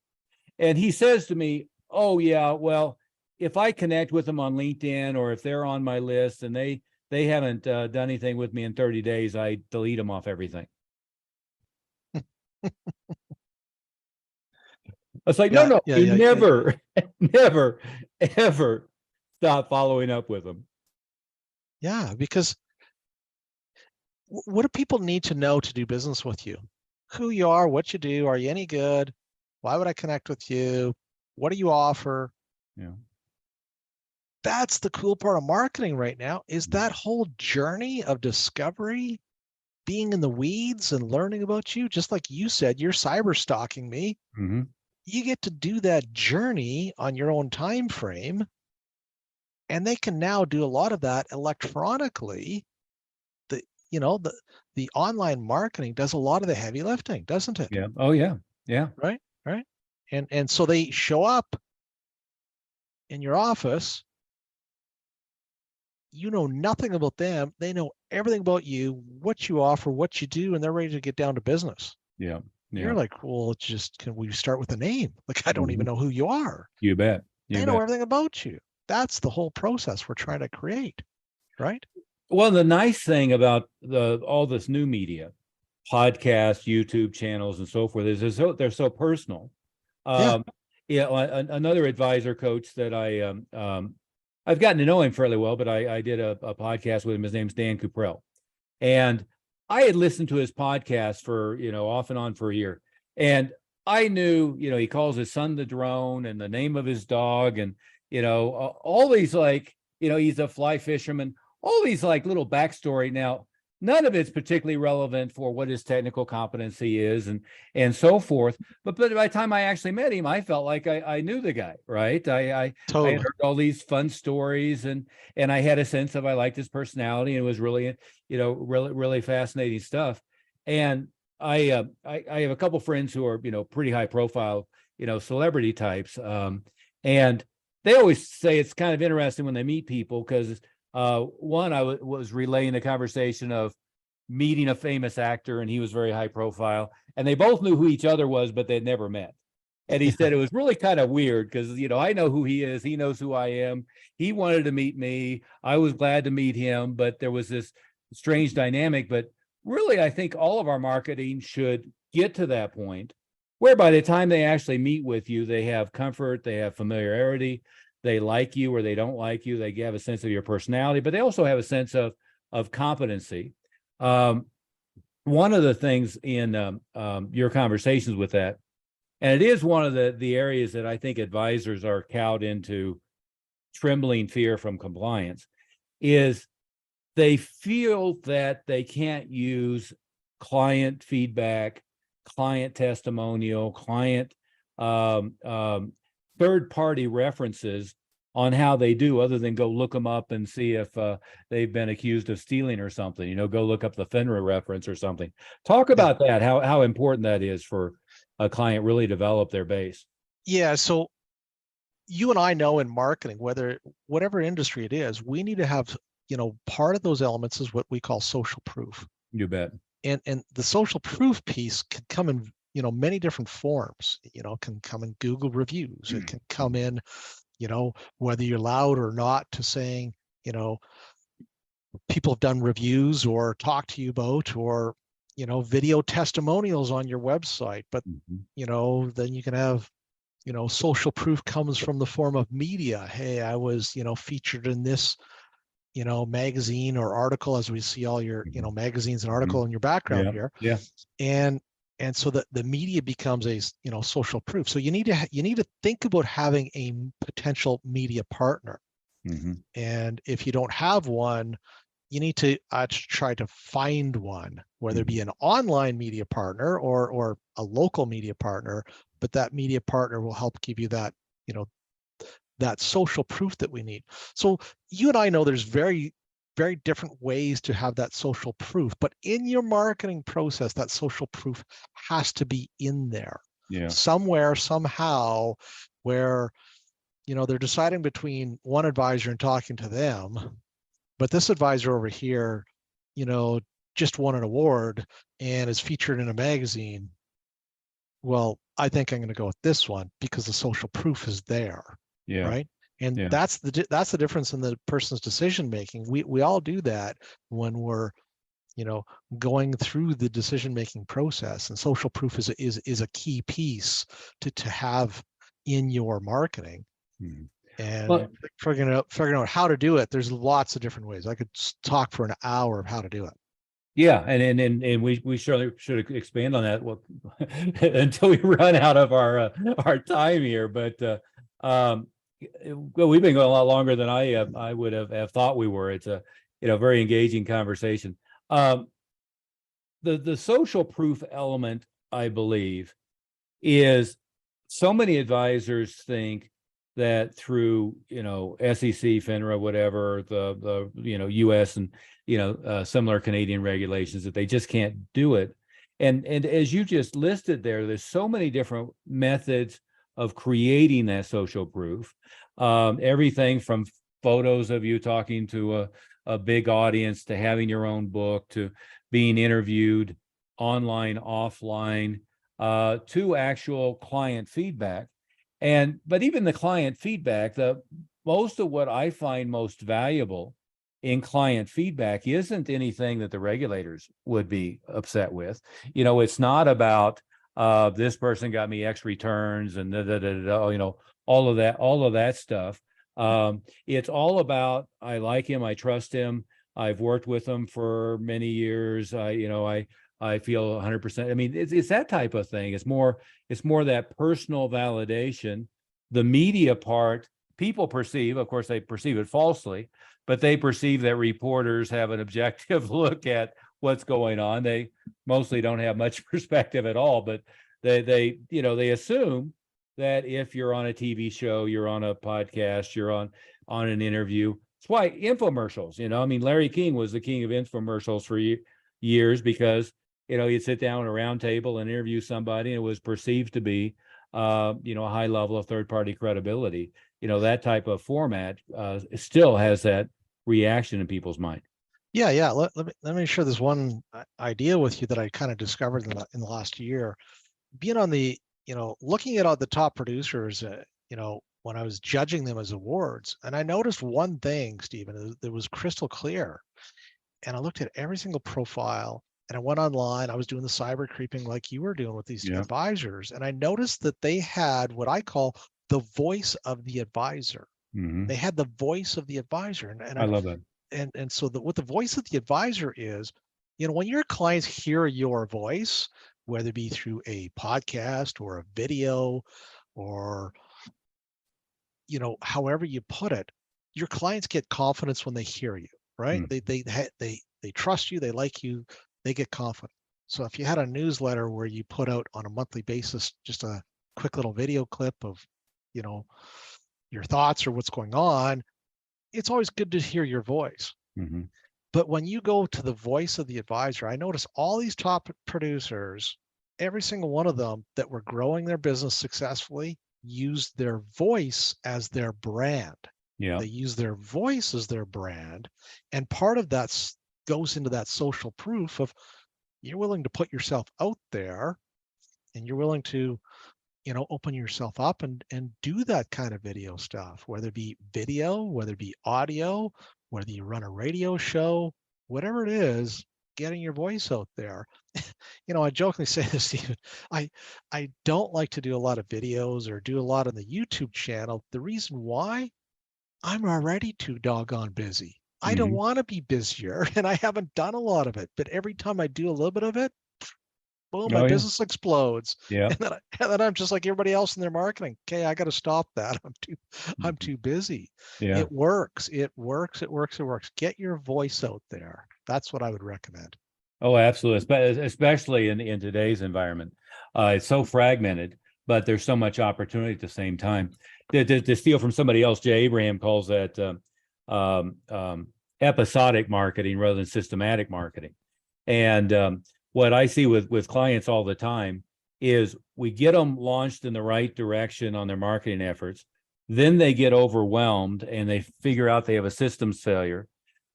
And he says to me, oh, yeah, well, if I connect with them on LinkedIn, or if they're on my list and they haven't done anything with me in 30 days, I delete them off everything. It's like, no, never, ever stop following up with them. Yeah, because what do people need to know to do business with you? Who you are, what you do, are you any good? Why would I connect with you? What do you offer? Yeah. That's the cool part of marketing right now, is that whole journey of discovery, being in the weeds and learning about you. Just like you said, you're cyber stalking me. Mm-hmm. You get to do that journey on your own time frame, and they can now do a lot of that electronically. The online marketing does a lot of the heavy lifting, doesn't it? Yeah. Oh yeah. Yeah. Right. And so they show up in your office. You know nothing about them. They know everything about you, what you offer, what you do, and they're ready to get down to business. Yeah. You're like, well, can we start with a name? Like, I don't even know who you are. You bet. They know everything about you. That's the whole process we're trying to create, right? Well, the nice thing about all this new media, podcasts, YouTube channels, and so forth, is they're so personal. Another advisor coach that I've gotten to know him fairly well, but I did a podcast with him. His name's Dan Cuprell. And I had listened to his podcast for, off and on for a year. And I knew, he calls his son the drone and the name of his dog. And, all these he's a fly fisherman, all these little backstory. Now, none of it's particularly relevant for what his technical competency is and so forth. But by the time I actually met him, I felt like I knew the guy, right? I had Totally. heard all these fun stories, and I had a sense of I liked his personality, and it was really, really fascinating stuff. And I have a couple friends who are, pretty high profile, celebrity types. And they always say it's kind of interesting when they meet people because one, I was relaying the conversation of meeting a famous actor, and he was very high profile, and they both knew who each other was, but they'd never met. And he said it was really kind of weird because, I know who he is. He knows who I am. He wanted to meet me. I was glad to meet him, but there was this strange dynamic. But really, I think all of our marketing should get to that point where by the time they actually meet with you, they have comfort, they have familiarity, they like you or they don't like you, they have a sense of your personality, but they also have a sense of competency. One of the things in your conversations with that, and it is one of the areas that I think advisors are cowed into trembling fear from compliance, is they feel that they can't use client feedback, client testimonial, client third-party references on how they do, other than go look them up and see if they've been accused of stealing or something. Go look up the FINRA reference or something. Talk about that, how important that is for a client really develop their base. Yeah, so you and I know in marketing, whatever industry it is, we need to have, part of those elements is what we call social proof. You bet. And the social proof piece can come in, many different forms. It can come in Google reviews. It can come in, whether you're allowed or not to saying, people have done reviews or talked to you about, or, video testimonials on your website. But, then you can have, social proof comes from the form of media. Hey, I was, featured in this, magazine or article, as we see all your, magazines and article in your background here. Yeah. And so the media becomes a, social proof. So you need to think about having a potential media partner. And if you don't have one, you need to try to find one, whether it be an online media partner or a local media partner, but that media partner will help give you that, that social proof that we need. So you and I know there's very, very different ways to have that social proof, but in your marketing process, that social proof has to be in there somewhere, somehow, where, they're deciding between one advisor and talking to them, but this advisor over here, just won an award and is featured in a magazine. Well, I think I'm going to go with this one because the social proof is there. Yeah. Right. And that's the difference in the person's decision making. We all do that when we're, going through the decision making process, and social proof is a key piece to have in your marketing. And figuring out how to do it, there's lots of different ways. I could talk for an hour of how to do it. Yeah, and we surely should expand on that until we run out of our time here. But well, we've been going a lot longer than I would have thought we were. It's a very engaging conversation. The social proof element, I believe, is so many advisors think that through SEC, FINRA, whatever, the US and similar Canadian regulations, that they just can't do it. And as you just listed there's so many different methods of creating that social proof. Everything from photos of you talking to a big audience, to having your own book, to being interviewed online, offline, to actual client feedback. But even the client feedback, most of what I find most valuable in client feedback isn't anything that the regulators would be upset with. It's not about this person got me X returns and all of that stuff. It's all about, I like him, I trust him, I've worked with him for many years. I feel 100%. I mean, it's that type of thing. It's more that personal validation. The media part, people perceive, of course, they perceive it falsely, but they perceive that reporters have an objective look at what's going on. They mostly don't have much perspective at all, but they assume that if you're on a TV show, you're on a podcast, you're on an interview. It's why infomercials, I mean, Larry King was the king of infomercials for years because, you'd sit down at a round table and interview somebody and it was perceived to be, a high level of third-party credibility. That type of format still has that reaction in people's mind. Yeah. Let me share this one idea with you that I kind of discovered in the last year. Being on the, looking at all the top producers, when I was judging them as awards, and I noticed one thing, Stephen, that was crystal clear. And I looked at every single profile and I went online. I was doing the cyber creeping like you were doing with these advisors. And I noticed that they had what I call the voice of the advisor. Mm-hmm. They had the voice of the advisor. And I love that. And so what the voice of the advisor is, when your clients hear your voice, whether it be through a podcast or a video or, however you put it, your clients get confidence when they hear you, right? They trust you, they like you, they get confident. So if you had a newsletter where you put out on a monthly basis just a quick little video clip of, your thoughts or what's going on, it's always good to hear your voice. Mm-hmm. But when you go to the voice of the advisor, I notice all these top producers, every single one of them that were growing their business successfully used their voice as their brand. Yeah. They use their voice as their brand. And part of that goes into that social proof of you're willing to put yourself out there and you're willing to, open yourself up and do that kind of video stuff, whether it be video, whether it be audio, whether you run a radio show, whatever it is, getting your voice out there. I jokingly say this, Stephen, I don't like to do a lot of videos or do a lot on the YouTube channel. The reason why, I'm already too doggone busy. I don't want to be busier and I haven't done a lot of it, but every time I do a little bit of it, boom, my business explodes. Yeah. And then I'm just like everybody else in their marketing. Okay, I got to stop that. I'm too busy. Yeah. It works. Get your voice out there. That's what I would recommend. Oh, absolutely. Especially in today's environment. It's so fragmented, but there's so much opportunity at the same time. To steal from somebody else, Jay Abraham calls that episodic marketing rather than systematic marketing. And what I see with clients all the time is we get them launched in the right direction on their marketing efforts. Then they get overwhelmed and they figure out they have a systems failure.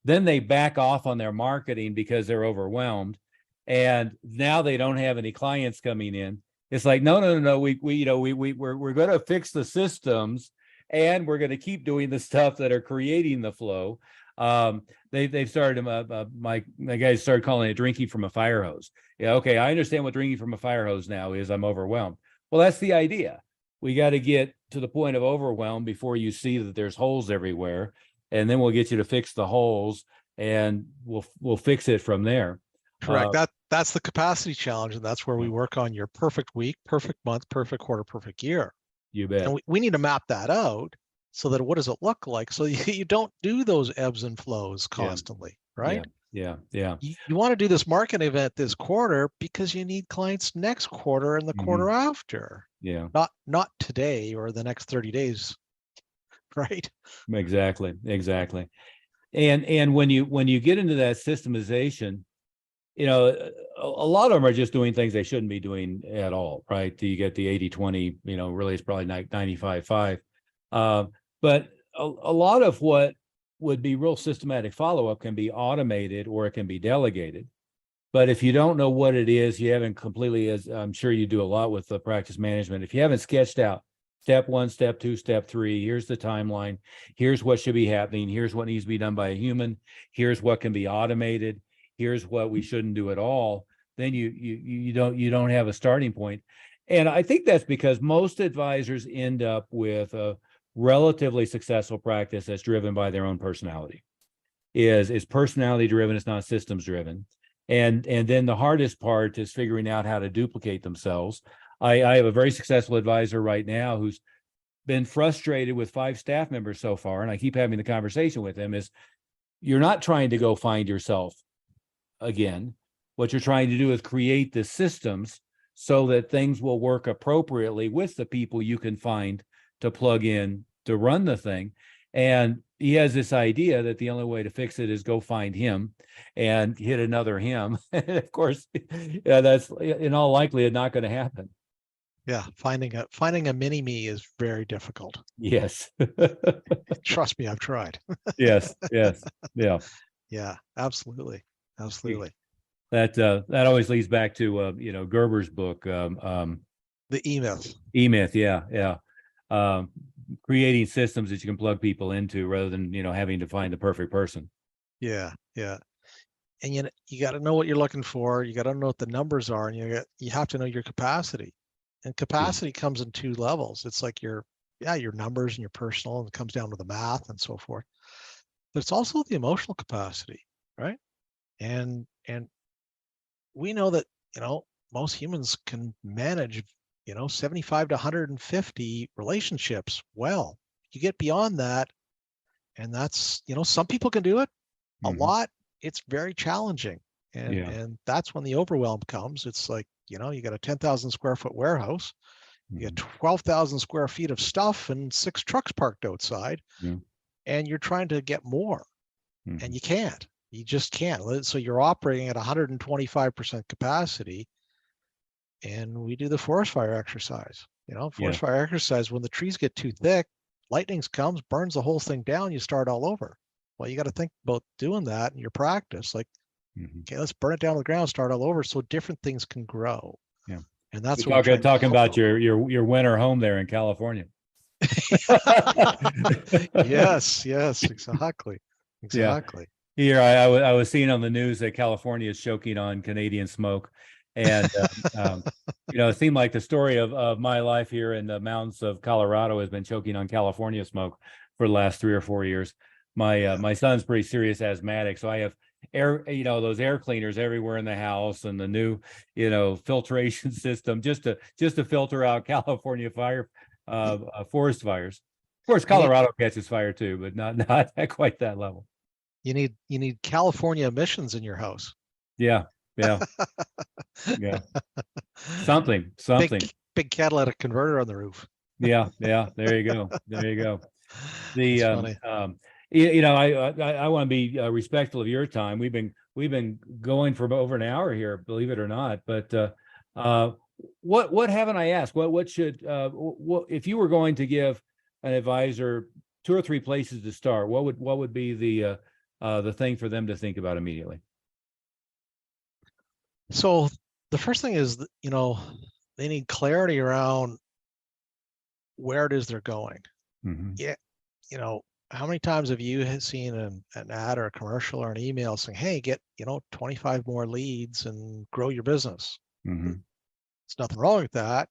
Then they back off on their marketing because they're overwhelmed. And now they don't have any clients coming in. It's like, no. We're going to fix the systems and we're going to keep doing the stuff that are creating the flow. They've started, my guys started calling it drinking from a fire hose. Yeah. Okay. I understand what drinking from a fire hose now is. I'm overwhelmed. Well, that's the idea. We got to get to the point of overwhelm before you see that there's holes everywhere. And then we'll get you to fix the holes and we'll fix it from there. Correct. That's the capacity challenge. And that's where we work on your perfect week, perfect month, perfect quarter, perfect year. You bet. And we need to map that out so that what does it look like? So you don't do those ebbs and flows constantly, right? Yeah. You want to do this marketing event this quarter because you need clients next quarter and the quarter after. Yeah. Not today or the next 30 days. Right. Exactly. And when you get into that systemization, a lot of them are just doing things they shouldn't be doing at all, right? You get the 80-20, really it's probably 95-5. But a lot of what would be real systematic follow-up can be automated or it can be delegated. But if you don't know what it is, you haven't completely, as I'm sure you do a lot with the practice management, if you haven't sketched out step 1, step 2, step 3, here's the timeline, here's what should be happening, here's what needs to be done by a human, here's what can be automated, here's what we shouldn't do at all, then you don't have a starting point. And I think that's because most advisors end up with a relatively successful practice that's driven by their own personality. Is personality driven, it's not systems driven. And then the hardest part is figuring out how to duplicate themselves. I have a very successful advisor right now who's been frustrated with 5 staff members so far, and I keep having the conversation with him, is you're not trying to go find yourself again. What you're trying to do is create the systems so that things will work appropriately with the people you can find to plug in to run the thing. And he has this idea that the only way to fix it is go find him and hit another him. And of course, yeah, that's in all likelihood not going to happen. Yeah, finding a mini me is very difficult. Yes. Trust me, I've tried. Yes. Yes. Yeah. Yeah, absolutely. Absolutely. That always leads back to Gerber's book, The E-Myth. E-Myth. Yeah. Yeah. Creating systems that you can plug people into rather than having to find the perfect person. Yeah, yeah. And you got to know what you're looking for. You got to know what the numbers are, and you have to know your capacity. And capacity comes in two levels. It's like your numbers and your personal, and it comes down to the math and so forth. But it's also the emotional capacity, right? And we know that most humans can manage 75 to 150 relationships well. You get beyond that, and that's some people can do it. A lot, it's very challenging, and that's when the overwhelm comes. It's like you got a 10,000 square foot warehouse, you got 12,000 square feet of stuff and 6 trucks parked outside, and you're trying to get more, and you can't. You just can't. So you're operating at 125% capacity. And we do the forest fire exercise. Forest fire exercise, when the trees get too thick, lightning comes, burns the whole thing down, you start all over. Well, you got to think about doing that in your practice. Like, okay, let's burn it down to the ground, start all over, so different things can grow. Yeah. And that's we're what talking about your winter home there in California. Yes, exactly. Yeah. Here, I was seeing on the news that California is choking on Canadian smoke. And, it seemed like the story of my life here in the mountains of Colorado has been choking on California smoke for the last 3 or 4 years. My son's pretty serious asthmatic, so I have those air cleaners everywhere in the house, and the new filtration system just to filter out California forest fires. Of course, Colorado catches fire too, but not at quite that level. You need California emissions in your house. Yeah. Something. Big catalytic converter on the roof. Yeah. There you go. The funny. I want to be respectful of your time. We've been going for over an hour here, believe it or not. But what haven't I asked? What should if you were going to give an advisor 2 or 3 places to start, what would be the thing for them to think about immediately? So the first thing is that, they need clarity around where it is they're going. Yeah. How many times have you seen an ad or a commercial or an email saying, hey, get 25 more leads and grow your business? There's nothing wrong with that,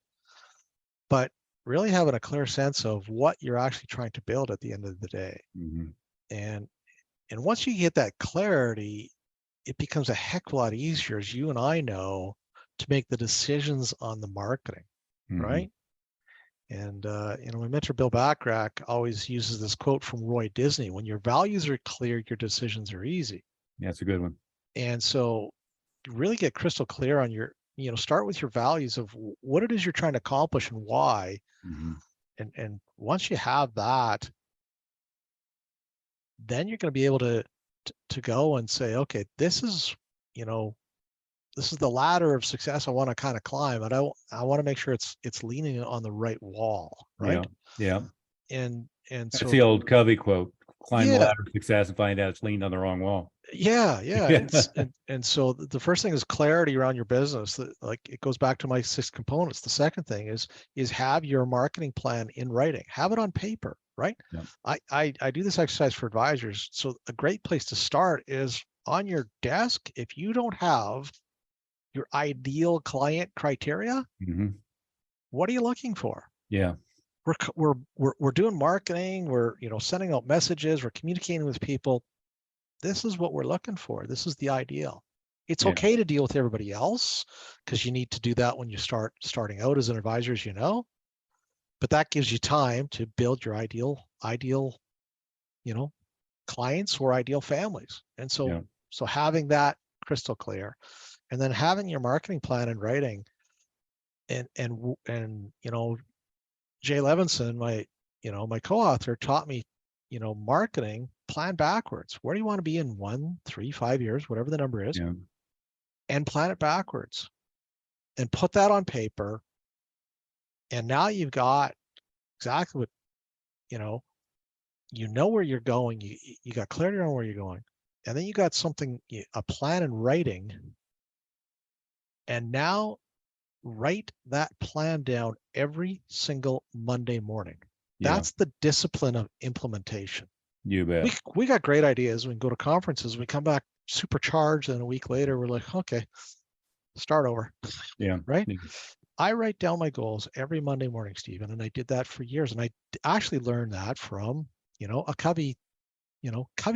but really having a clear sense of what you're actually trying to build at the end of the day. And once you get that clarity, it becomes a heck of a lot easier, as you and I know, to make the decisions on the marketing, right? And my mentor Bill Backrack always uses this quote from Roy Disney: when your values are clear, your decisions are easy. Yeah, that's a good one. And so really get crystal clear on your, start with your values of what it is you're trying to accomplish and why. And once you have that, then you're going to be able to go and say, okay, this is the ladder of success I want to kind of climb, and I want to make sure it's leaning on the right wall, right? Yeah. And that's so the old Covey quote: climb the ladder of success and find out it's leaned on the wrong wall. Yeah. And so the first thing is clarity around your business. That, like, it goes back to my 6 components. The second thing is have your marketing plan in writing. Have it on paper, right? I do this exercise for advisors. So a great place to start is on your desk. If you don't have your ideal client criteria, what are you looking for? Yeah. We're doing marketing. We're sending out messages. We're communicating with people. This is what we're looking for. This is the ideal. It's okay to deal with everybody else, because you need to do that when you starting out as an advisor, as but that gives you time to build your ideal clients or ideal families. And so having that crystal clear. And then having your marketing plan in writing, and Jay Levinson, my co-author, taught me, marketing plan backwards. Where do you want to be in 1, 3, 5 years, whatever the number is, Yeah. and plan it backwards and put that on paper. And now you've got exactly what, where you're going. You got clarity on where you're going. And then you got something, a plan in writing. And now write that plan down every single Monday morning. Yeah. That's the discipline of implementation. You bet. We got great ideas. We can go to conferences. We come back supercharged, and a week later we're like, okay, start over. Yeah. Right. I write down my goals every Monday morning, Stephen, and I did that for years. And I actually learned that from, a Covey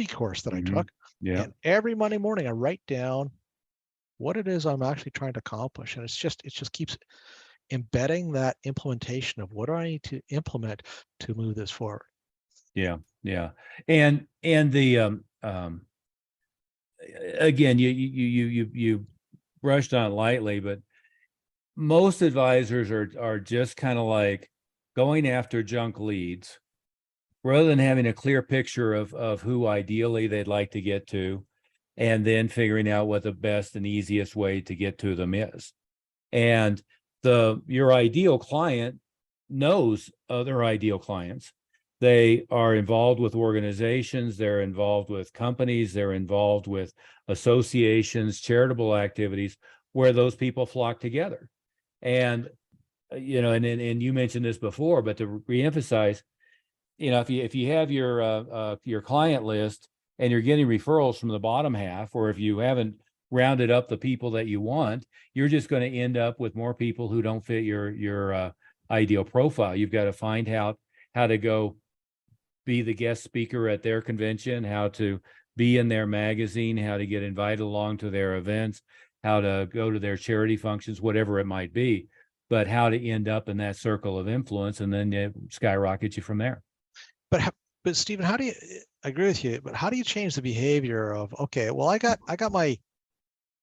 course that I took. Yeah. And every Monday morning I write down what it is I'm actually trying to accomplish. And it just keeps embedding that implementation of what do I need to implement to move this forward. Yeah. Yeah. And the, again, you brushed on it lightly, but most advisors are just kind of like going after junk leads rather than having a clear picture of who ideally they'd like to get to, and then figuring out what the best and easiest way to get to them is. And your ideal client knows other ideal clients. They are involved with organizations, they're involved with companies, they're involved with associations, charitable activities where those people flock together. And, and you mentioned this before, but to reemphasize, if you have your client list and you're getting referrals from the bottom half, or if you haven't rounded up the people that you want, you're just going to end up with more people who don't fit your ideal profile. You've got to find out how to go be the guest speaker at their convention, how to be in their magazine, how to get invited along to their events, how to go to their charity functions, whatever it might be, but how to end up in that circle of influence, and then it skyrockets you from there. But Stephen, I agree with you, but how do you change the behavior of, okay, well, I got my,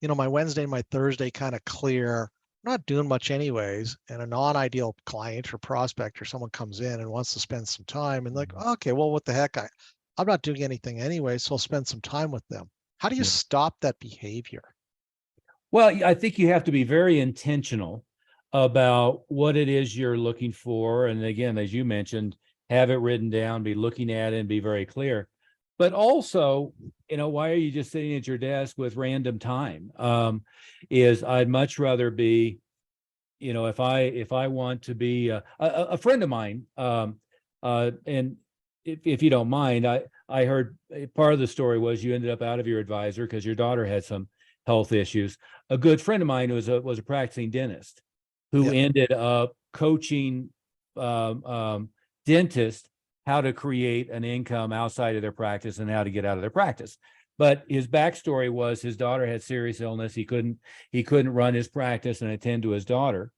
my Wednesday, my Thursday kind of clear. I'm not doing much anyways. And a non-ideal client or prospect or someone comes in and wants to spend some time and like, okay, well, what the heck? I'm not doing anything anyway, so I'll spend some time with them. How do you stop that behavior? Well, I think you have to be very intentional about what it is you're looking for. And again, as you mentioned, have it written down, be looking at it and be very clear. But also, why are you just sitting at your desk with random time? I'd much rather be, if I want to be a friend of mine, and if you don't mind, I heard part of the story was you ended up out of your advisor because your daughter had some health issues. A good friend of mine was a practicing dentist who ended up coaching dentists how to create an income outside of their practice and how to get out of their practice. But his backstory was his daughter had serious illness. He couldn't run his practice and attend to his daughter.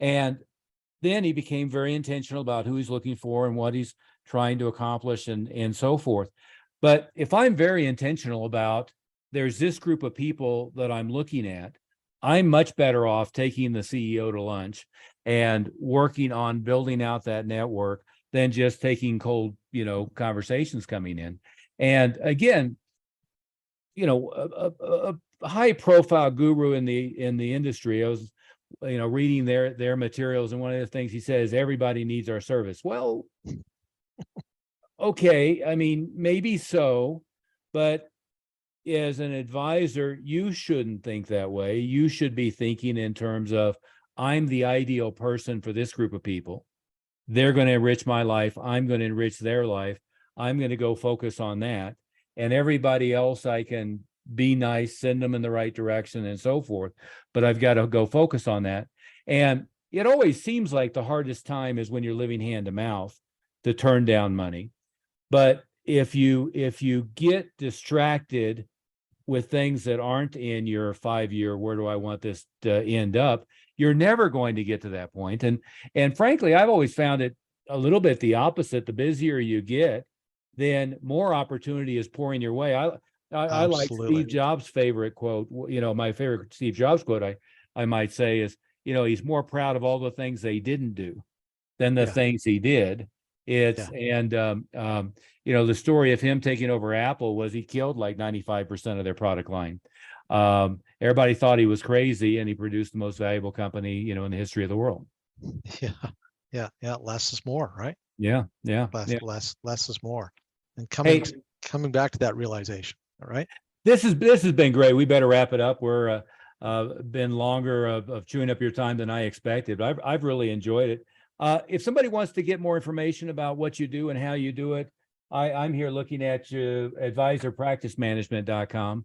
And then he became very intentional about who he's looking for and what he's trying to accomplish and so forth. But if I'm very intentional about there's this group of people that I'm looking at, I'm much better off taking the CEO to lunch and working on building out that network than just taking cold, conversations coming in. And again, a high profile guru in the industry, I was, reading their materials. And one of the things he says, everybody needs our service. Well, okay. I mean, maybe so, but as an advisor, you shouldn't think that way. You should be thinking in terms of, I'm the ideal person for this group of people. They're going to enrich my life. I'm going to enrich their life. I'm going to go focus on that. And everybody else, I can be nice, send them in the right direction and so forth. But I've got to go focus on that. And it always seems like the hardest time is when you're living hand to mouth to turn down money. But if you get distracted with things that aren't in your 5-year, where do I want this to end up, you're never going to get to that point. And frankly, I've always found it a little bit the opposite. The busier you get, then more opportunity is pouring your way. I like Absolutely. Steve Jobs' favorite quote. My favorite Steve Jobs quote, I might say, is, he's more proud of all the things they didn't do than the Yeah. things he did. It's Yeah. and the story of him taking over Apple was he killed like 95% of their product line. Everybody thought he was crazy, and he produced the most valuable company, in the history of the world. Yeah. Yeah. Less is more, right? Yeah, yeah, yeah. Less is more. And Hey, coming back to that realization. All right. this has been great. We better wrap it up. We're been longer of chewing up your time than I expected, but I've really enjoyed it. If somebody wants to get more information about what you do and how you do it, I'm here looking at advisorpracticemanagement.com.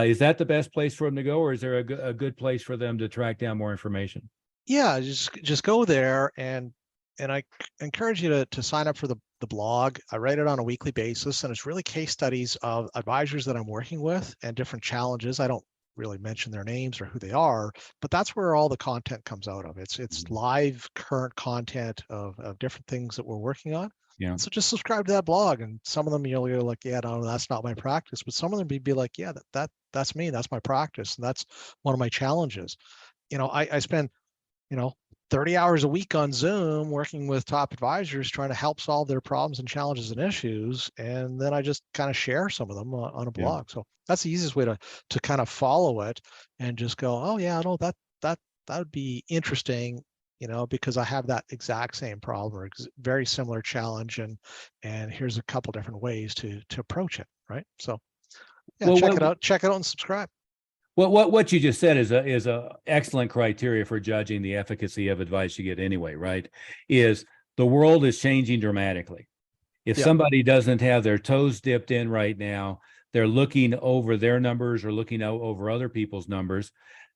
Is that the best place for them to go, or is there a good place for them to track down more information? Yeah, just go there, and I encourage you to sign up for the blog. I write it on a weekly basis, and it's really case studies of advisors that I'm working with and different challenges. I don't really mention their names or who they are, but that's where all the content comes out of. It's live current content of different things that we're working on. Yeah. So just subscribe to that blog, and some of them you're like, yeah, no, that's not my practice. But some of them be like, yeah, that's me, that's my practice, and that's one of my challenges. I spend 30 hours a week on Zoom working with top advisors trying to help solve their problems and challenges and issues. And then I just kind of share some of them on a blog. So that's the easiest way to kind of follow it and just go, oh yeah, no, that would be interesting, because I have that exact same problem or very similar challenge. And here's a couple different ways to approach it. Right. So yeah, Well, check it out and subscribe. What you just said is a excellent criteria for judging the efficacy of advice you get anyway, right? Is the world is changing dramatically. If Yeah. somebody doesn't have their toes dipped in right now, they're looking over their numbers or looking over other people's numbers.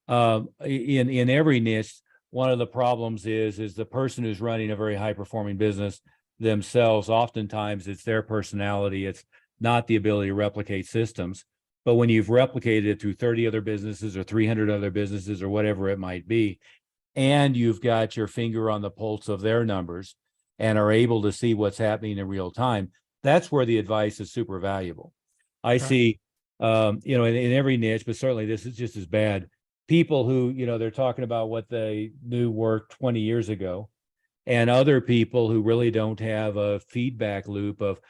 In every niche, one of the problems is the person who's running a very high performing business themselves. Oftentimes, it's their personality. It's not the ability to replicate systems. But when you've replicated it through 30 other businesses or 300 other businesses or whatever it might be, and you've got your finger on the pulse of their numbers and are able to see what's happening in real time, that's where the advice is super valuable. I see, in every niche, but certainly this is just as bad, people who, they're talking about what they knew worked 20 years ago, and other people who really don't have a feedback loop of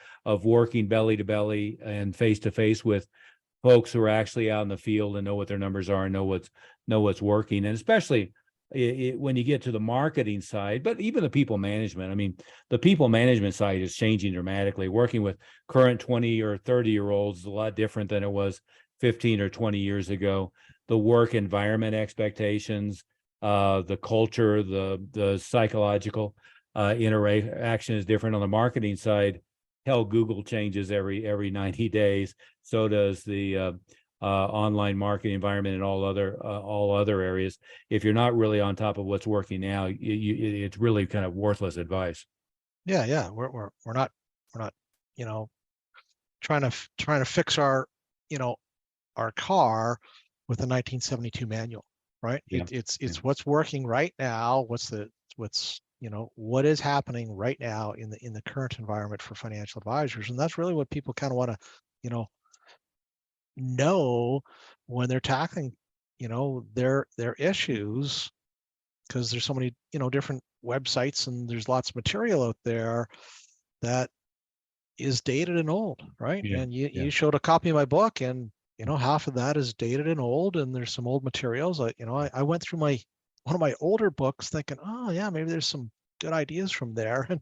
working belly to belly and face to face with folks who are actually out in the field and know what their numbers are and know what's working. And especially when you get to the marketing side, but even the people management. I mean, the people management side is changing dramatically. Working with current 20 or 30-year-olds is a lot different than it was 15 or 20 years ago. The work environment expectations, the culture, the psychological interaction is different on the marketing side. Hell, Google changes every 90 days. So does the online marketing environment and all other areas. If you're not really on top of what's working now, it's really kind of worthless advice. Yeah. We're not trying to fix our our car with a 1972 manual, right? Yeah. It's what's working right now. What is happening right now in the current environment for financial advisors, and that's really what people kind of want to know when they're tackling their issues, because there's so many different websites and there's lots of material out there that is dated and old, right? Yeah. And you showed a copy of my book, and half of that is dated and old, and there's some old materials. I went through one of my older books thinking, oh yeah, maybe there's some good ideas from there, and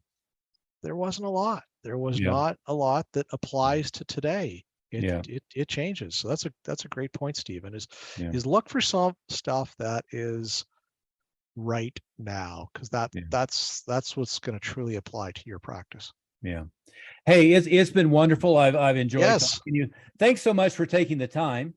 there wasn't a lot. There was not a lot that applies to today. It changes. So that's a great point, Stephen, is look for some stuff that is right now, because that's what's going to truly apply to your practice. Yeah. Hey, it's been wonderful. I've enjoyed talking to you. Thanks so much for taking the time.